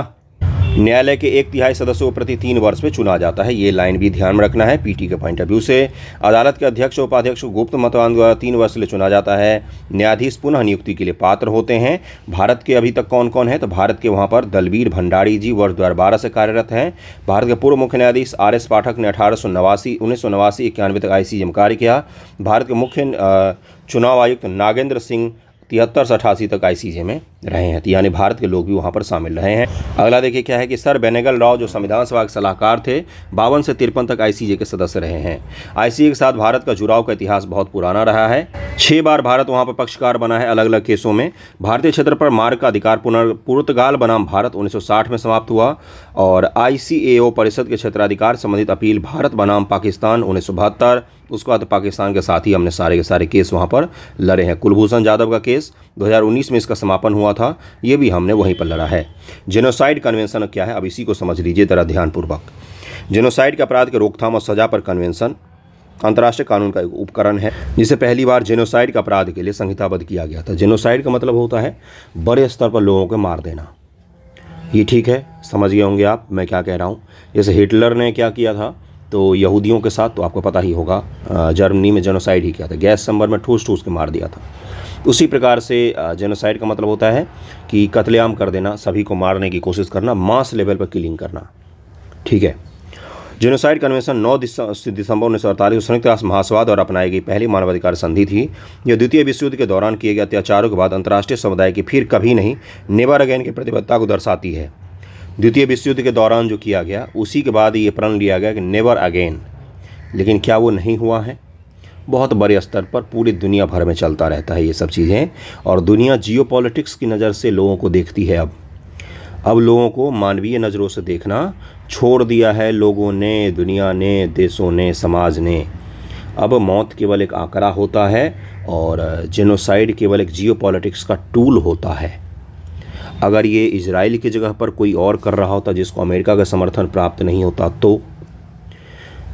न्यायालय के 1/3 सदस्यों को प्रति 3 वर्ष में चुना जाता है। ये लाइन भी ध्यान में रखना है पीटी के पॉइंट ऑफ व्यू से। अदालत के अध्यक्ष और उपाध्यक्ष को गुप्त मतदान द्वारा 3 वर्ष के लिए चुना जाता है। न्यायाधीश पुनः नियुक्ति के लिए पात्र होते हैं। भारत के अभी तक कौन कौन है, तो भारत के वहाँ पर दलबीर भंडारी जी वर्ष 2012 से कार्यरत हैं। भारत के पूर्व मुख्य न्यायाधीश RS पाठक ने 1989-91 तक ICJ में कार्य किया। भारत के मुख्य चुनाव आयुक्त नागेंद्र सिंह 73 से 88 तक ICJ में रहे हैं, यानी भारत के लोग भी वहाँ पर शामिल रहे हैं। अगला देखिए क्या है कि सर बेनेगल राव जो संविधान सभा के सलाहकार थे 52 से 53 तक ICJ के सदस्य रहे हैं। ICJ के साथ भारत का जुड़ाव का इतिहास बहुत पुराना रहा है। 6 बार भारत वहाँ पर पक्षकार बना है अलग अलग केसों में। भारतीय क्षेत्र पर मार्ग का अधिकार पुर्तगाल बनाम भारत 1960 में समाप्त हुआ और ICAO परिषद के क्षेत्राधिकार संबंधित अपील भारत बनाम पाकिस्तान 1972। उसके बाद पाकिस्तान के साथ ही हमने सारे के सारे केस वहाँ पर लड़े हैं। कुलभूषण जाधव का केस 2019 में इसका समापन हुआ था, ये भी हमने वहीं पर लड़ा है। जेनोसाइड कन्वेंशन क्या है, अब इसी को समझ लीजिए जरा ध्यानपूर्वक। जेनोसाइड के अपराध के रोकथाम और सजा पर कन्वेंशन अंतर्राष्ट्रीय कानून का एक उपकरण है जिसे पहली बार जेनोसाइड के अपराध के लिए संहिताबद्ध किया गया था। जेनोसाइड का मतलब होता है बड़े स्तर पर लोगों को मार देना। ये ठीक है, समझ गए होंगे आप मैं क्या कह रहा हूँ। जैसे हिटलर ने क्या किया था तो यहूदियों के साथ, तो आपको पता ही होगा जर्मनी में जेनोसाइड ही किया था, गैस चैम्बर में ठूस ठूस के मार दिया था। उसी प्रकार से जेनोसाइड का मतलब होता है कि कत्लेआम कर देना, सभी को मारने की कोशिश करना, मास लेवल पर किलिंग करना। ठीक है। जेनोसाइड कन्वेंशन 9 दिसंबर 1948 संयुक्त राष्ट्र महासभा द्वारा अपनाई गई पहली मानवाधिकार संधि थी। यह द्वितीय विश्व युद्ध के दौरान किए गए अत्याचारों के बाद अंतर्राष्ट्रीय समुदाय की फिर कभी नहीं, नेवर अगेन की प्रतिबद्धता को दर्शाती है। द्वितीय विश्व युद्ध के दौरान जो किया गया उसी के बाद ये प्रण लिया गया कि नेवर अगेन, लेकिन क्या वो नहीं हुआ है? बहुत बड़े स्तर पर पूरी दुनिया भर में चलता रहता है ये सब चीज़ें, और दुनिया जियोपॉलिटिक्स की नज़र से लोगों को देखती है। अब लोगों को मानवीय नज़रों से देखना छोड़ दिया है लोगों ने, दुनिया ने, देशों ने, समाज ने। अब मौत केवल एक आंकड़ा होता है और जेनोसाइड केवल एक जियोपॉलिटिक्स का टूल होता है। अगर ये इजराइल की जगह पर कोई और कर रहा होता जिसको अमेरिका का समर्थन प्राप्त नहीं होता, तो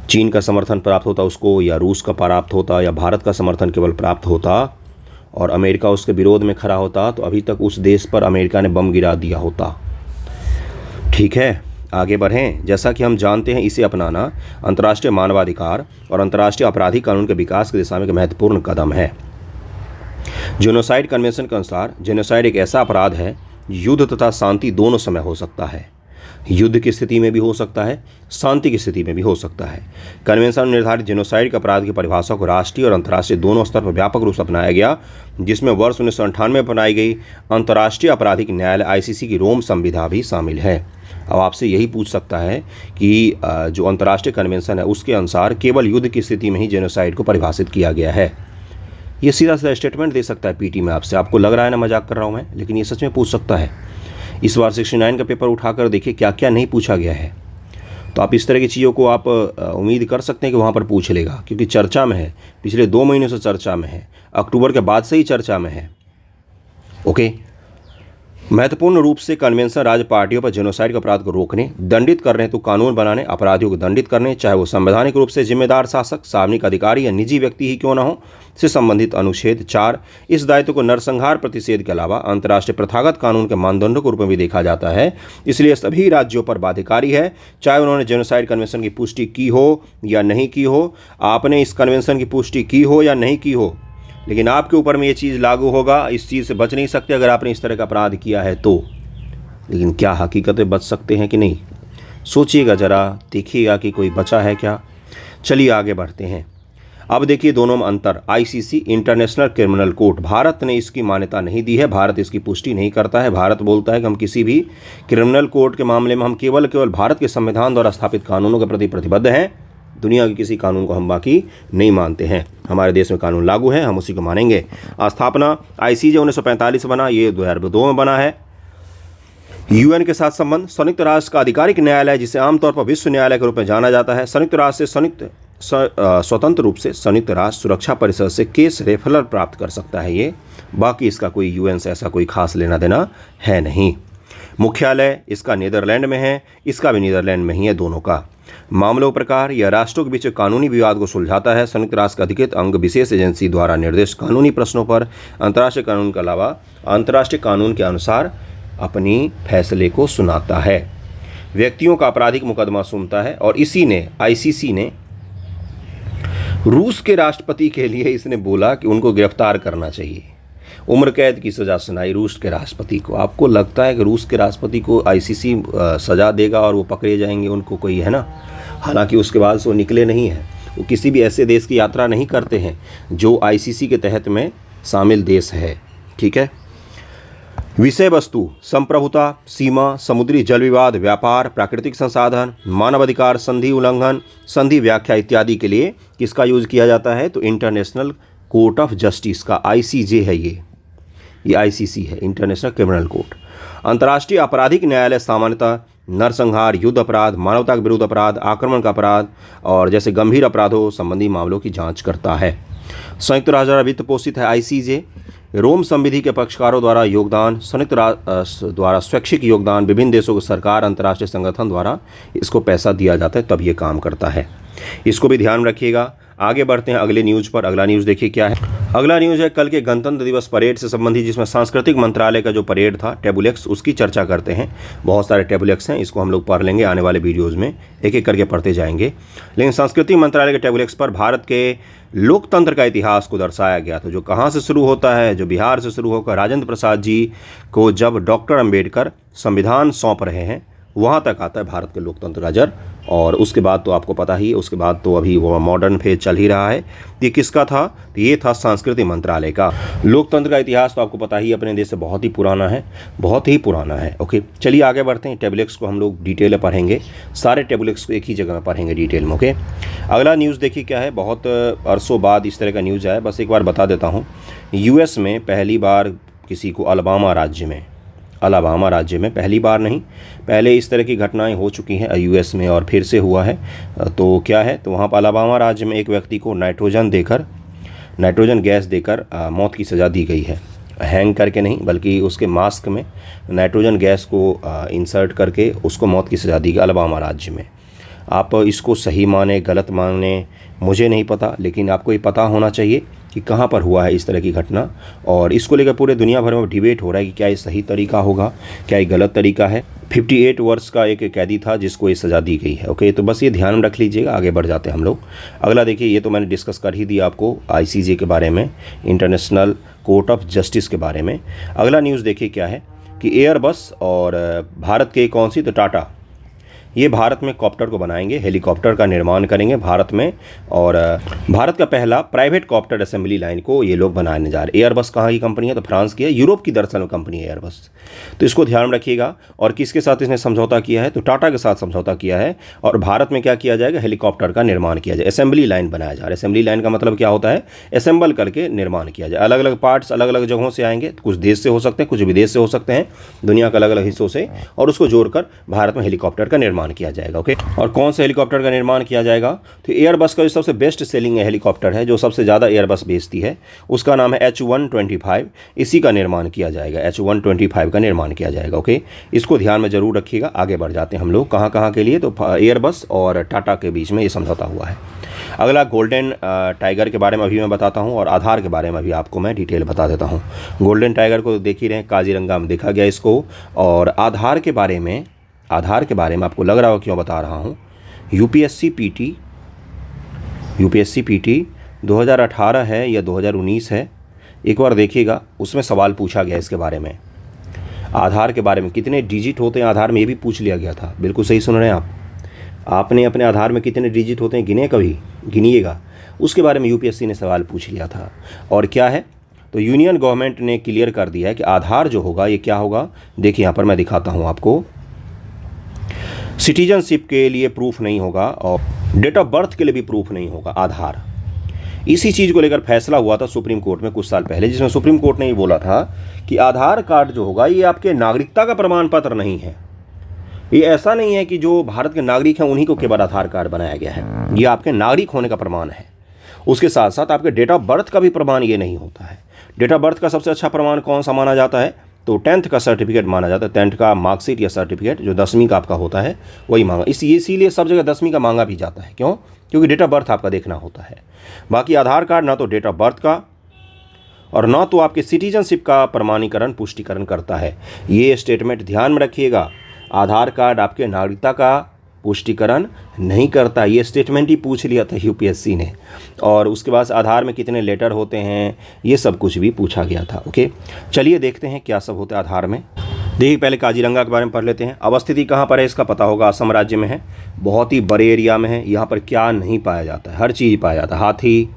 चीन का समर्थन प्राप्त होता उसको, या रूस का प्राप्त होता, या भारत का समर्थन केवल प्राप्त होता और अमेरिका उसके विरोध में खड़ा होता, तो अभी तक उस देश पर अमेरिका ने बम गिरा दिया होता। ठीक है, आगे बढ़ें। जैसा कि हम जानते हैं, इसे अपनाना अंतर्राष्ट्रीय मानवाधिकार और अंतर्राष्ट्रीय आपराधिक कानून के विकास की दिशा में एक महत्वपूर्ण कदम है। जेनोसाइड कन्वेंशन के अनुसार जेनोसाइड एक ऐसा अपराध है, युद्ध तथा शांति दोनों समय हो सकता है। युद्ध की स्थिति में भी हो सकता है, शांति की स्थिति में भी हो सकता है। कन्वेंशन में निर्धारित जेनोसाइड के अपराध की परिभाषा को राष्ट्रीय और अंतर्राष्ट्रीय दोनों स्तर पर व्यापक रूप से अपनाया गया, जिसमें वर्ष 1998 में बनाई गई अंतर्राष्ट्रीय आपराधिक न्यायालय ICC की रोम संविधा भी शामिल है। अब आपसे यही पूछ सकता है कि जो अंतर्राष्ट्रीय कन्वेंशन है उसके अनुसार केवल युद्ध की स्थिति में ही जेनोसाइड को परिभाषित किया गया है। ये सीधा सीधा स्टेटमेंट दे सकता है पीटी में आपसे। आपको लग रहा है ना मजाक कर रहा हूँ मैं, लेकिन ये सच में पूछ सकता है। इस बार 69 का पेपर उठाकर देखिए क्या क्या नहीं पूछा गया है। तो आप इस तरह की चीज़ों को आप उम्मीद कर सकते हैं कि वहाँ पर पूछ लेगा, क्योंकि चर्चा में है, पिछले 2 महीनों से चर्चा में है, अक्टूबर के बाद से ही चर्चा में है। ओके। महत्वपूर्ण रूप से कन्वेंशन राज्य पार्टियों पर जेनोसाइड के अपराध को रोकने, दंडित करने तो कानून बनाने, अपराधियों को दंडित करने, चाहे वो संवैधानिक रूप से जिम्मेदार शासक, सार्वजनिक अधिकारी या निजी व्यक्ति ही क्यों न हो, से संबंधित अनुच्छेद 4 इस दायित्व को नरसंहार प्रतिषेध के अलावा अंतर्राष्ट्रीय प्रथागत कानून के मानदंडों के रूप में भी देखा जाता है। इसलिए सभी राज्यों पर बाध्यकारी है, चाहे उन्होंने जेनोसाइड कन्वेंशन की पुष्टि की हो या नहीं की हो, आपने इस कन्वेंशन की पुष्टि की हो या नहीं की हो, लेकिन आपके ऊपर में ये चीज़ लागू होगा। इस चीज़ से बच नहीं सकते अगर आपने इस तरह का अपराध किया है तो। लेकिन क्या हकीकत में बच सकते हैं कि नहीं, सोचिएगा ज़रा, देखिएगा कि कोई बचा है क्या। चलिए आगे बढ़ते हैं। अब देखिए दोनों में अंतर। ICC international criminal court, Bharat ने इसकी मान्यता नहीं दी है, भारत इसकी पुष्टि नहीं करता है। भारत बोलता है कि हम किसी भी क्रिमिनल कोर्ट के मामले में हम केवल भारत के संविधान द्वारा स्थापित कानूनों के प्रति प्रतिबद्ध हैं। दुनिया के किसी कानून को हम बाकी नहीं मानते हैं। हमारे देश में कानून लागू है, हम उसी को मानेंगे। स्थापना ICJ 1945 बना, ये 2002 में बना है। UN के साथ संबंध, संयुक्त राष्ट्र का आधिकारिक न्यायालय जिसे आमतौर पर विश्व न्यायालय के रूप में जाना जाता है। संयुक्त राष्ट्र से स्वतंत्र रूप से संयुक्त राष्ट्र सुरक्षा परिषद से केस रेफरल प्राप्त कर सकता है ये, बाकी इसका कोई UN से ऐसा कोई खास लेना देना है नहीं। मुख्यालय इसका नीदरलैंड में है, इसका भी नीदरलैंड में ही है दोनों का। मामलों प्रकार यह राष्ट्रों के बीच कानूनी विवाद को सुलझाता है। संयुक्त राष्ट्र का अधिकृत अंग विशेष एजेंसी द्वारा निर्दिष्ट कानूनी प्रश्नों पर अंतर्राष्ट्रीय कानून के अलावा अंतर्राष्ट्रीय कानून के अनुसार अपनी फैसले को सुनाता है। व्यक्तियों का आपराधिक मुकदमा सुनता है और इसी ने आईसीसी ने रूस के राष्ट्रपति के लिए इसने बोला कि उनको गिरफ्तार करना चाहिए। उम्र कैद की सज़ा सुनाई रूस के राष्ट्रपति को। आपको लगता है कि रूस के राष्ट्रपति को आईसीसी सज़ा देगा और वो पकड़े जाएंगे, उनको कोई है ना? हालांकि उसके बाद से वो निकले नहीं हैं। वो किसी भी ऐसे देश की यात्रा नहीं करते हैं जो आईसीसी के तहत में शामिल देश है। ठीक है। विषय वस्तु: संप्रभुता, सीमा, समुद्री जल विवाद, व्यापार, प्राकृतिक संसाधन, मानवाधिकार, संधि उल्लंघन, संधि व्याख्या इत्यादि के लिए किसका यूज किया जाता है? तो इंटरनेशनल कोर्ट ऑफ जस्टिस का, आईसीजे है ये आईसीसी है, इंटरनेशनल क्रिमिनल कोर्ट। अंतर्राष्ट्रीय आपराधिक न्यायालय सामान्यतः नरसंहार, युद्ध अपराध, मानवता के विरुद्ध अपराध, आक्रमण का अपराध और जैसे गंभीर अपराधों संबंधी मामलों की जांच करता है। संयुक्त राष्ट्र द्वारा वित्त पोषित है आईसीजे। रोम संविधि के पक्षकारों द्वारा योगदान, संयुक्त राष्ट्र द्वारा स्वैच्छिक योगदान, विभिन्न देशों की सरकार, अंतर्राष्ट्रीय संगठन द्वारा इसको पैसा दिया जाता है, तब ये काम करता है। इसको भी ध्यान रखिएगा। आगे बढ़ते हैं अगले न्यूज़ पर। अगला न्यूज़ देखिए क्या है। अगला न्यूज़ है कल के गणतंत्र दिवस परेड से संबंधित, जिसमें सांस्कृतिक मंत्रालय का जो परेड था टेबुलेक्स, उसकी चर्चा करते हैं। बहुत सारे टेबुलेक्स हैं, इसको हम लोग पढ़ लेंगे आने वाले वीडियोज़ में, एक एक करके पढ़ते जाएंगे। लेकिन सांस्कृतिक मंत्रालय के टेबुलेक्स पर भारत के लोकतंत्र का इतिहास को दर्शाया गया था, जो कहाँ से शुरू होता है, जो बिहार से शुरू होकर राजेंद्र प्रसाद जी को जब डॉक्टर अंबेडकर संविधान सौंप रहे हैं वहाँ तक आता है भारत के लोकतंत्र का जड़। और उसके बाद तो आपको पता ही है, उसके बाद तो अभी वो मॉडर्न फेज चल ही रहा है। ये किसका था? तो ये था सांस्कृतिक मंत्रालय का। लोकतंत्र का इतिहास तो आपको पता ही अपने देश से बहुत ही पुराना है, बहुत ही पुराना है। ओके, चलिए आगे बढ़ते हैं। टेबुलेक्स को हम लोग डिटेल में पढ़ेंगे, सारे टेबुलेक्स को एक ही जगह में पढ़ेंगे डिटेल में। ओके, अगला न्यूज़ देखिए क्या है। बहुत अरसों बाद इस तरह का न्यूज़ आया, बस एक बार बता देता हूँ। यूएस में पहली बार किसी को अलाबामा राज्य में पहली बार नहीं, पहले इस तरह की घटनाएं हो चुकी हैं यूएस में और फिर से हुआ है। तो क्या है, तो वहाँ पर अलाबामा राज्य में एक व्यक्ति को नाइट्रोजन गैस देकर मौत की सज़ा दी गई है। हैंग करके नहीं, बल्कि उसके मास्क में नाइट्रोजन गैस को इंसर्ट करके उसको मौत की सज़ा दी गई अलाबामा राज्य में। आप इसको सही माने गलत माने मुझे नहीं पता, लेकिन आपको ये पता होना चाहिए कि कहाँ पर हुआ है इस तरह की घटना। और इसको लेकर पूरे दुनिया भर में डिबेट हो रहा है कि क्या ये सही तरीका होगा, क्या ये गलत तरीका है। 58 वर्ष का एक कैदी था जिसको ये सज़ा दी गई है। ओके, तो बस ये ध्यान में रख लीजिएगा। आगे बढ़ जाते हैं हम लोग। अगला देखिए, ये तो मैंने डिस्कस कर ही दिया आपको आईसीजे के बारे में, इंटरनेशनल कोर्ट ऑफ जस्टिस के बारे में। अगला न्यूज़ देखिए क्या है कि एयरबस और भारत के कौन सी, तो टाटा, ये भारत में कॉप्टर को बनाएंगे, हेलीकॉप्टर का निर्माण करेंगे भारत में। और भारत का पहला प्राइवेट कॉप्टर असेंबली लाइन को ये लोग बनाने जा रहे हैं। एयरबस कहाँ की कंपनी है? तो फ्रांस की है, यूरोप की दरअसल कंपनी है एयरबस। तो इसको ध्यान में रखिएगा। और किसके साथ इसने समझौता किया है? तो टाटा के साथ समझौता किया है। और भारत में क्या किया जाएगा? हेलीकॉप्टर का निर्माण किया जाए, असेंबली लाइन बनाया जा रहा है। असेंबली लाइन का मतलब क्या होता है? असेंबल करके निर्माण किया जाए। अलग अलग पार्ट्स अलग अलग जगहों से आएंगे, कुछ देश से हो सकते हैं, कुछ विदेश से हो सकते हैं, दुनिया के अलग अलग हिस्सों से, और उसको जोड़कर भारत में हेलीकॉप्टर का निर्माण किया जाएगा। ओके, और कौन से हेलीकॉप्टर का निर्माण किया जाएगा? तो एयरबस का जो सबसे बेस्ट सेलिंग हेलीकॉप्टर है, जो सबसे ज़्यादा एयरबस बेचती है, उसका नाम है H125। इसी का निर्माण किया जाएगा, H125 का निर्माण किया जाएगा। ओके, इसको ध्यान में जरूर रखिएगा। आगे बढ़ जाते हैं हम लोग कहाँ के लिए, तो एयरबस और टाटा के बीच में ये समझौता हुआ है। अगला गोल्डन टाइगर के बारे में अभी मैं बताता हूँ, और आधार के बारे में भी आपको मैं डिटेल बता देता हूँ। गोल्डन टाइगर को देख ही रहे, काजीरंगा में देखा गया इसको। और आधार के बारे में आपको लग रहा हो क्यों बता रहा हूँ। यूपीएससी पीटी 2018 है या 2019 है, एक बार देखिएगा, उसमें सवाल पूछा गया इसके बारे में। आधार के बारे में कितने डिजिट होते हैं आधार में, ये भी पूछ लिया गया था। बिल्कुल सही सुन रहे हैं आप। आपने अपने आधार में कितने डिजिट होते हैं गिने? कभी गिनिएगा। उसके बारे में यूपीएससी ने सवाल पूछ लिया था। और क्या है, तो यूनियन गवर्नमेंट ने क्लियर कर दिया है कि आधार जो होगा ये क्या होगा। देखिए यहाँ पर मैं दिखाता हूँ आपको। सिटीजनशिप के लिए प्रूफ नहीं होगा और डेट ऑफ बर्थ के लिए भी प्रूफ नहीं होगा आधार। इसी चीज़ को लेकर फैसला हुआ था सुप्रीम कोर्ट में कुछ साल पहले, जिसमें सुप्रीम कोर्ट ने ये बोला था कि आधार कार्ड जो होगा ये आपके नागरिकता का प्रमाण पत्र नहीं है। ये ऐसा नहीं है कि जो भारत के नागरिक हैं उन्हीं को केवल आधार कार्ड बनाया गया है, ये आपके नागरिक होने का प्रमाण है। उसके साथ साथ आपके डेट ऑफ बर्थ का भी प्रमाण ये नहीं होता है। डेट ऑफ बर्थ का सबसे अच्छा प्रमाण कौन सा माना जाता है? तो 10th का सर्टिफिकेट माना जाता है। 10th का मार्कशीट या सर्टिफिकेट जो 10वीं का आपका होता है वही मांगा, इसीलिए सब जगह 10वीं का मांगा भी जाता है। क्यों? क्योंकि डेट ऑफ बर्थ आपका देखना होता है। बाकी आधार कार्ड ना तो डेट ऑफ बर्थ का और ना तो आपके सिटीजनशिप का प्रमाणीकरण पुष्टिकरण करता है। ये स्टेटमेंट ध्यान में रखिएगा। आधार कार्ड आपके नागरिकता का पुष्टिकरण नहीं करता। ये स्टेटमेंट ही पूछ लिया था यूपीएससी ने। और उसके बाद आधार में कितने लेटर होते हैं, ये सब कुछ भी पूछा गया था। ओके, चलिए देखते हैं क्या सब होता है आधार में। देखिए, पहले काजीरंगा के बारे में पढ़ लेते हैं। अवस्थिति कहाँ पर है इसका पता होगा, असम राज्य में है, बहुत ही बड़े एरिया में है। यहाँ पर क्या नहीं पाया जाता है, हर चीज़ पाया जाता है। हाथी,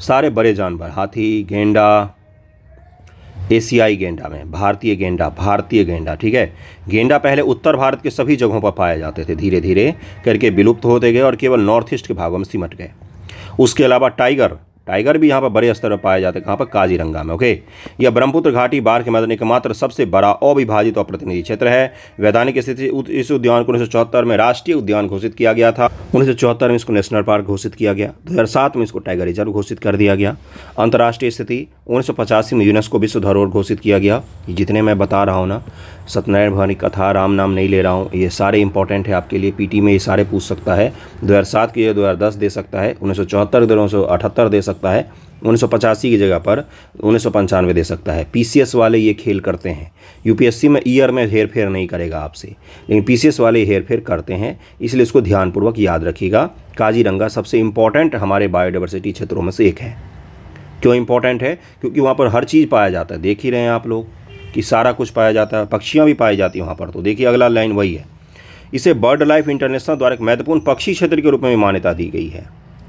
सारे बड़े जानवर, हाथी, गेंडा, एशियाई गेंडा में भारतीय गेंडा, ठीक है। गेंडा पहले उत्तर भारत के सभी जगहों पर पाए जाते थे, धीरे धीरे करके विलुप्त होते गए और केवल नॉर्थ ईस्ट के भागों में सिमट गए। उसके अलावा टाइगर भी यहाँ पर बड़े स्तर पर पाए जाते हैं। कहाँ पर, काजीरंगा में। ओके, यह ब्रह्मपुत्र घाटी बाढ़ के मैदान एकमात्र सबसे बड़ा अविभाजित और प्रतिनिधि क्षेत्र है। वैधानिक स्थिति इस उद्यान को 1974 में राष्ट्रीय उद्यान घोषित किया गया था। 1974 में इसको नेशनल पार्क घोषित किया गया। 2007 में इसको टाइगर रिजर्व घोषित कर दिया गया। अंतर्राष्ट्रीय स्थिति 1985 में यूनेस्को विश्व धरोहर घोषित किया गया। जितने मैं बता रहा हूँ ना, सत्यनारायण भवानी कथा, राम नाम नहीं ले रहा हूँ, ये सारे इंपॉर्टेंट है आपके लिए। पीटी में ये सारे पूछ सकता है। 2007 की जगह 2010 दे सकता है, 1974 की 1978 दे सकता है, 1985 की जगह पर 1995 दे सकता है। पीसीएस वाले ये खेल करते हैं। यूपीएससी में ईयर में हेर फेर नहीं करेगा आपसे, लेकिन पीसीएस वाले हेर फेर करते हैं, इसलिए इसको ध्यानपूर्वक याद रखिएगा। काजीरंगा सबसे इंपॉर्टेंट हमारे बायोडाइवर्सिटी क्षेत्रों में से एक है। क्यों इंपॉर्टेंट है? क्योंकि वहाँ पर हर चीज़ पाया जाता है। देख ही रहे हैं आप लोग कि सारा कुछ पाया जाता है, पक्षियाँ भी पाई जाती हैं वहाँ पर। तो देखिए अगला लाइन वही है। इसे बर्ड लाइफ इंटरनेशनल द्वारा एक महत्वपूर्ण पक्षी क्षेत्र के रूप में मान्यता दी गई है,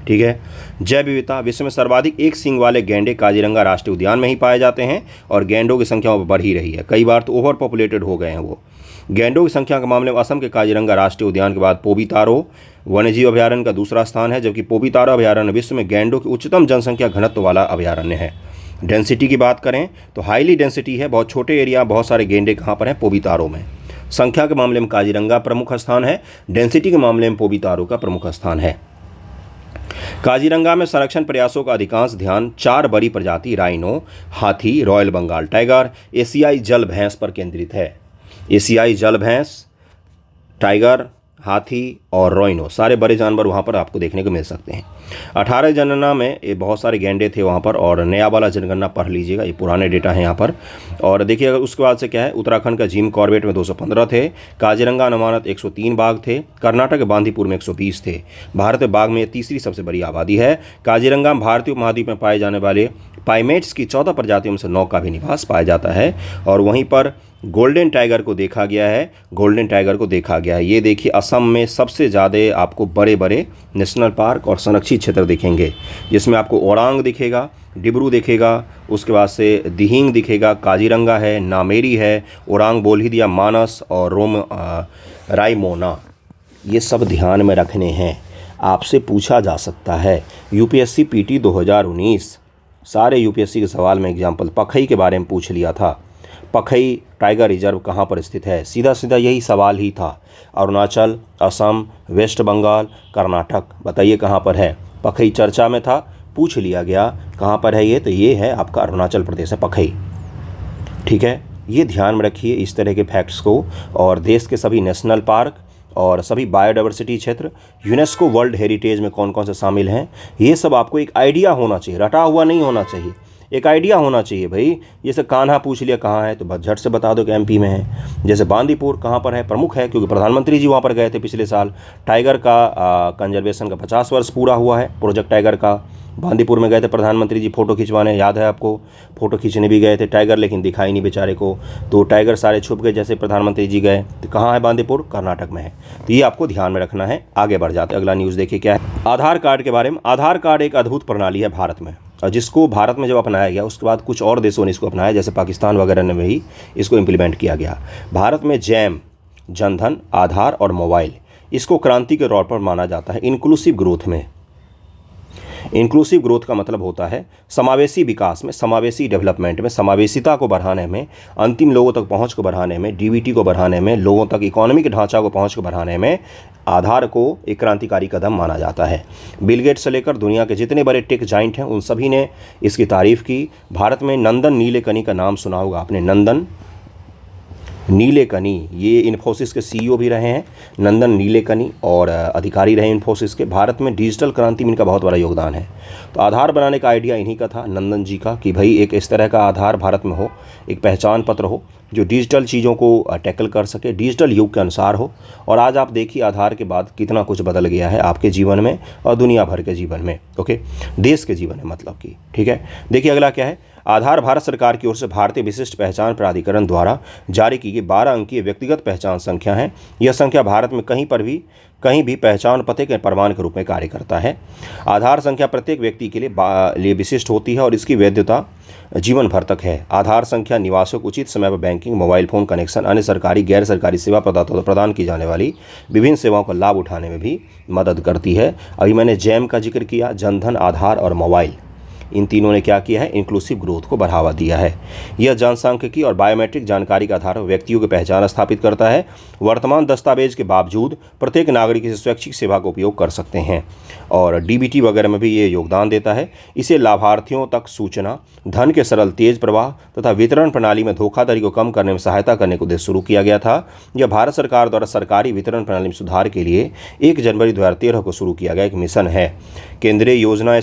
ठीक है। जैव विविधता, विश्व में सर्वाधिक एक सींग वाले गैंडे काजीरंगा राष्ट्रीय उद्यान में ही पाए जाते हैं और गैंडों की संख्या बढ़ ही रही है। कई बार तो ओवर पॉपुलेटेड हो गए हैं वो। गैंडों की संख्या के मामले में असम के काजीरंगा राष्ट्रीय उद्यान के बाद पोबीतारो वन्यजीव अभयारण्य का दूसरा स्थान है, जबकि पोबीतारो अभयारण्य विश्व में गैंडों की उच्चतम जनसंख्या घनत्व वाला अभयारण्य है। डेंसिटी की बात करें तो हाईली डेंसिटी है, बहुत छोटे एरिया, बहुत सारे गेंडे कहाँ पर हैं, पोबीतारो में। संख्या के मामले में काजीरंगा प्रमुख स्थान है, डेंसिटी के मामले में पोबीतारो का प्रमुख स्थान है। काजीरंगा में संरक्षण प्रयासों का अधिकांश ध्यान 4 बड़ी प्रजाति राइनो, हाथी, रॉयल बंगाल टाइगर, एशियाई जल भैंस पर केंद्रित है। एशियाई जल भैंस, टाइगर, हाथी और रोइनो, सारे बड़े जानवर वहाँ पर आपको देखने को मिल सकते हैं। 18 जनगणना में ये बहुत सारे गैंडे थे वहाँ पर, और नया वाला जनगणना पढ़ लीजिएगा, ये पुराने डेटा हैं यहाँ पर। और देखिए अगर उसके बाद से क्या है, उत्तराखंड का जिम कॉर्बेट में 215 थे, काजीरंगा अनुमानित 103 बाघ थे, कर्नाटक के बांदीपुर में 120 थे। भारत में बाघ में तीसरी सबसे बड़ी आबादी है। काजीरंगा में भारतीय उपमहाद्वीप में पाए जाने वाले प्राइमेट्स की 14 प्रजातियों में से 9 का भी निवास पाया जाता है। और वहीं पर गोल्डन टाइगर को देखा गया है। ये देखिए असम में सबसे ज़्यादा आपको बड़े बड़े नेशनल पार्क और संरक्षित क्षेत्र दिखेंगे, जिसमें आपको ओरांग दिखेगा, डिब्रू दिखेगा, उसके बाद से दिहिंग दिखेगा, काजीरंगा है, नामेरी है, ओरांग बोल ही दिया, मानस और रायमोना। ये सब ध्यान में रखने हैं, आपसे पूछा जा सकता है। यूपीएससी पीटी 2019 सारे यूपीएससी के सवाल में एग्जाम्पल पखई के बारे में पूछ लिया था। पखई टाइगर रिजर्व कहाँ पर स्थित है, सीधा सीधा यही सवाल ही था। अरुणाचल, असम, वेस्ट बंगाल, कर्नाटक, बताइए कहाँ पर है। पखई चर्चा में था, पूछ लिया गया कहाँ पर है ये, तो ये है आपका अरुणाचल प्रदेश है पखई, ठीक है। ये ध्यान में रखिए इस तरह के फैक्ट्स को। और देश के सभी नेशनल पार्क और सभी बायोडाइवर्सिटी क्षेत्र यूनेस्को वर्ल्ड हेरिटेज में कौन कौन से शामिल हैं, ये सब आपको एक आइडिया होना चाहिए, रटा हुआ नहीं होना चाहिए, एक आइडिया होना चाहिए भाई। जैसे कान्हा पूछ लिया कहाँ है, तो बस झट से बता दो कि एमपी में है। जैसे बांदीपुर कहाँ पर है, प्रमुख है क्योंकि प्रधानमंत्री जी वहाँ पर गए थे पिछले साल। टाइगर का कंजर्वेशन का 50 वर्ष पूरा हुआ है, प्रोजेक्ट टाइगर का। बांदीपुर में गए थे प्रधानमंत्री जी फ़ोटो खिंचवाने, याद है आपको, फ़ोटो खींचने भी गए थे टाइगर, लेकिन दिखाई नहीं बेचारे को, तो टाइगर सारे छुप गए जैसे प्रधानमंत्री जी गए। तो कहाँ है बांदीपुर, कर्नाटक में है। तो ये आपको ध्यान में रखना है। आगे बढ़ जाते, अगला न्यूज़ देखिए क्या है। आधार कार्ड के बारे में। आधार कार्ड एक अद्भुत प्रणाली है भारत में, और जिसको भारत में जब अपनाया गया उसके बाद कुछ और देशों ने इसको अपनाया, जैसे पाकिस्तान वगैरह ने भी इसको इम्प्लीमेंट किया गया। भारत में जैम, जनधन, आधार और मोबाइल, इसको क्रांति के तौर पर माना जाता है। इंक्लूसिव ग्रोथ में, इंक्लूसिव ग्रोथ का मतलब होता है समावेशी विकास में, समावेशी डेवलपमेंट में, समावेशिता को बढ़ाने में, अंतिम लोगों तक पहुंच को बढ़ाने में, डीबीटी को बढ़ाने में, लोगों तक इकोनॉमिक ढांचा को पहुंच को बढ़ाने में आधार को एक क्रांतिकारी कदम माना जाता है। बिल गेट्स से लेकर दुनिया के जितने बड़े टेक जाइंट हैं उन सभी ने इसकी तारीफ़ की। भारत में नंदन नीलेकनी का नाम सुना होगा आपने, नंदन नीलेकनी, ये इन्फोसिस के सीईओ भी रहे हैं, नंदन नीलेकनी, और अधिकारी रहे इन्फोसिस के। भारत में डिजिटल क्रांति में इनका बहुत बड़ा योगदान है। तो आधार बनाने का आइडिया इन्हीं का था, नंदन जी का, कि भाई एक इस तरह का आधार भारत में हो, एक पहचान पत्र हो जो डिजिटल चीज़ों को टैकल कर सके, डिजिटल युग के अनुसार हो। और आज आप देखिए आधार के बाद कितना कुछ बदल गया है आपके जीवन में और दुनिया भर के जीवन में, ओके, देश के जीवन में मतलब कि, ठीक है। देखिए अगला क्या है। आधार भारत सरकार की ओर से भारतीय विशिष्ट पहचान प्राधिकरण द्वारा जारी की गई 12 अंकीय व्यक्तिगत पहचान संख्या है। यह संख्या भारत में कहीं भी पहचान पते के प्रमाण के रूप में कार्य करता है। आधार संख्या प्रत्येक व्यक्ति के लिए विशिष्ट होती है और इसकी वैधता जीवन भर तक है। आधार संख्या निवासियों को उचित समय पर बैंकिंग, मोबाइल फोन कनेक्शन, अन्य सरकारी गैर सरकारी सेवा प्रदाताओं द्वारा प्रदान की जाने वाली विभिन्न सेवाओं का लाभ उठाने में भी मदद करती है। अभी मैंने जैम का जिक्र किया, जनधन, आधार और मोबाइल, इन तीनों ने क्या किया है, इंक्लूसिव ग्रोथ को बढ़ावा दिया है। यह जनसांख्यिकी और बायोमेट्रिक जानकारी के आधार पर व्यक्तियों की पहचान स्थापित करता है। वर्तमान दस्तावेज के बावजूद प्रत्येक नागरिक इस स्वैच्छिक सेवा का उपयोग कर सकते हैं और डीबीटी वगैरह में भी ये योगदान देता है। इसे लाभार्थियों तक सूचना, धन के सरल तेज प्रवाह तथा वितरण प्रणाली में धोखाधड़ी को कम करने में सहायता करने को उद्देश्य शुरू किया गया था। यह भारत सरकार द्वारा सरकारी वितरण प्रणाली में सुधार के लिए 1 जनवरी 2013 को शुरू किया गया एक मिशन है। केंद्रीय योजना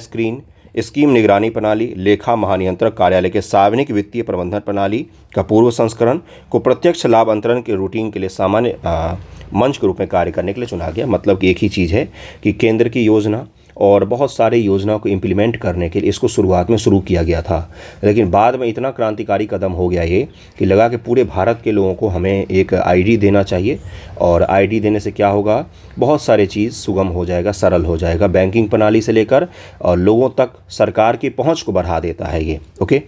स्कीम निगरानी प्रणाली, लेखा महानियंत्रक कार्यालय के सार्वजनिक वित्तीय प्रबंधन प्रणाली का पूर्व संस्करण को प्रत्यक्ष लाभ अंतरण के रूटीन के लिए सामान्य मंच के रूप में कार्य करने के लिए चुना गया। मतलब कि एक ही चीज़ है कि केंद्र की योजना और बहुत सारी योजनाओं को इम्प्लीमेंट करने के लिए इसको शुरुआत में शुरू किया गया था, लेकिन बाद में इतना क्रांतिकारी कदम हो गया ये कि लगा कि पूरे भारत के लोगों को हमें एक आईडी देना चाहिए और आईडी देने से क्या होगा, बहुत सारी चीज़ सुगम हो जाएगा, सरल हो जाएगा। बैंकिंग प्रणाली से लेकर और लोगों तक सरकार की पहुंच को बढ़ा देता है ये, ओके।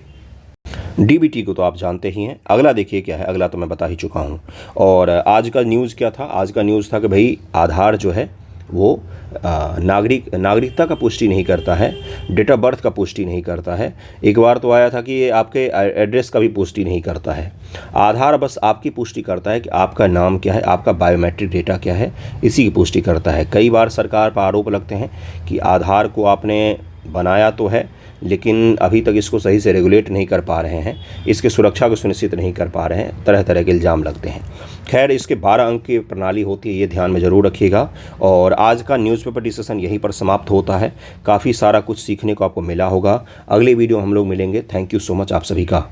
डीबीटी को तो आप जानते ही हैं। अगला देखिए क्या है, अगला तो मैं बता ही चुका हूँ। और आज का न्यूज़ क्या था, आज का न्यूज़ था कि भाई आधार जो है वो नागरिकता का पुष्टि नहीं करता है, डेट ऑफ बर्थ का पुष्टि नहीं करता है। एक बार तो आया था कि ये आपके एड्रेस का भी पुष्टि नहीं करता है। आधार बस आपकी पुष्टि करता है कि आपका नाम क्या है, आपका बायोमेट्रिक डेटा क्या है, इसी की पुष्टि करता है। कई बार सरकार पर आरोप लगते हैं कि आधार को आपने बनाया तो है लेकिन अभी तक इसको सही से रेगुलेट नहीं कर पा रहे हैं, इसके सुरक्षा को सुनिश्चित नहीं कर पा रहे हैं, तरह तरह के इल्ज़ाम लगते हैं। खैर, इसके 12 अंक की प्रणाली होती है, ये ध्यान में ज़रूर रखिएगा। और आज का न्यूज़पेपर डिस्कशन यहीं पर समाप्त होता है। काफ़ी सारा कुछ सीखने को आपको मिला होगा। अगले वीडियो हम लोग मिलेंगे। थैंक यू सो मच आप सभी का।